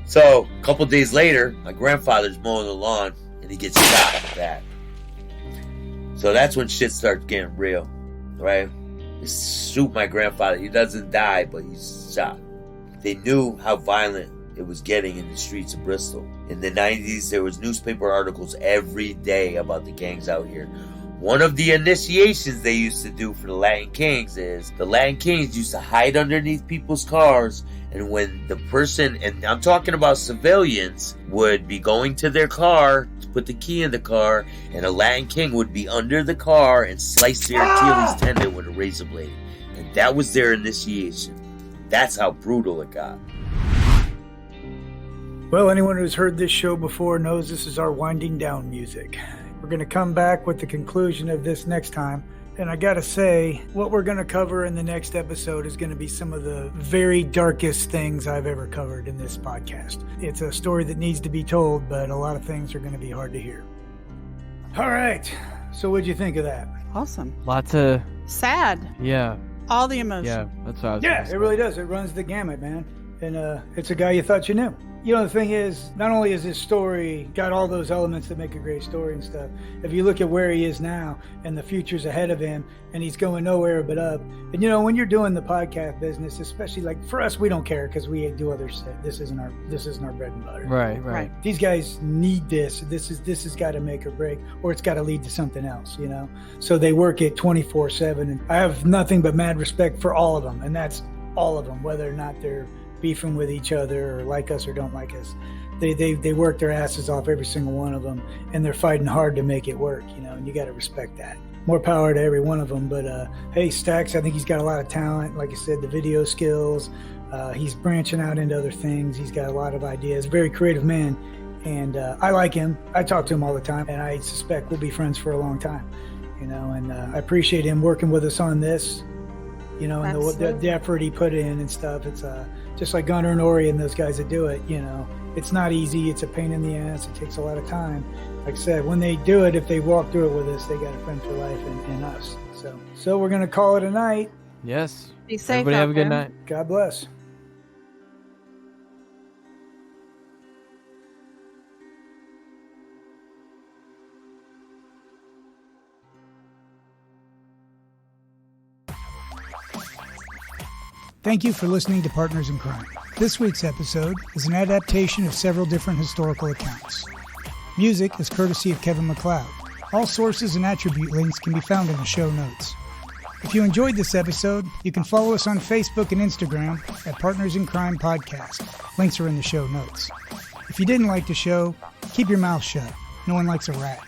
So a couple days later, my grandfather's mowing the lawn, and he gets shot in the back. So that's when shit starts getting real, right? They shoot my grandfather. He doesn't die, but he's shot. They knew how violent it was getting in the streets of Bristol. In the 90s, there was newspaper articles every day about the gangs out here. One of the initiations they used to do for the Latin Kings is the Latin Kings used to hide underneath people's cars, and when the person, and I'm talking about civilians, would be going to their car to put the key in the car, and a Latin King would be under the car and slice their Achilles tendon with a razor blade. And that was their initiation. That's how brutal it got. Well, anyone who's heard this show before knows this is our winding down music. We're going to come back with the conclusion of this next time. And I got to say, what we're going to cover in the next episode is going to be some of the very darkest things I've ever covered in this podcast. It's a story that needs to be told, but a lot of things are going to be hard to hear. All right. So what'd you think of that? Awesome. Lots of... Sad. Yeah. All the emotion. Yeah, that's what I was Yeah, gonna say. it really does. It runs the gamut, man. And it's a guy you thought you knew. You know, the thing is, not only is this story got all those elements that make a great story and stuff, if you look at where he is now and the future's ahead of him and he's going nowhere but up. And, you know, when you're doing the podcast business, especially like for us, we don't care because we do other shit. This isn't our bread and butter. Right. These guys need this. This has got to make or break, or it's got to lead to something else, you know? So they work it 24/7. And I have nothing but mad respect for all of them. And that's all of them, whether or not they're beefing with each other or like us or don't like us. They work their asses off, every single one of them, and they're fighting hard to make it work, and you got to respect that. More power to every one of them. But hey, Stax, I think he's got a lot of talent. Like I said, the video skills. He's branching out into other things. He's got a lot of ideas. Very creative man, and I like him. I talk to him all the time, and I suspect we'll be friends for a long time. And I appreciate him working with us on this. And the effort he put in and stuff. It's just like Gunnar and Ori and those guys that do it. It's not easy. It's a pain in the ass. It takes a lot of time. Like I said, when they do it, if they walk through it with us, they got a friend for life in us. So we're going to call it a night. Yes. Be safe. Everybody have a good night. God bless. Thank you for listening to Partners in Crime. This week's episode is an adaptation of several different historical accounts. Music is courtesy of Kevin MacLeod. All sources and attribute links can be found in the show notes. If you enjoyed this episode, you can follow us on Facebook and Instagram at Partners in Crime Podcast. Links are in the show notes. If you didn't like the show, keep your mouth shut. No one likes a rat.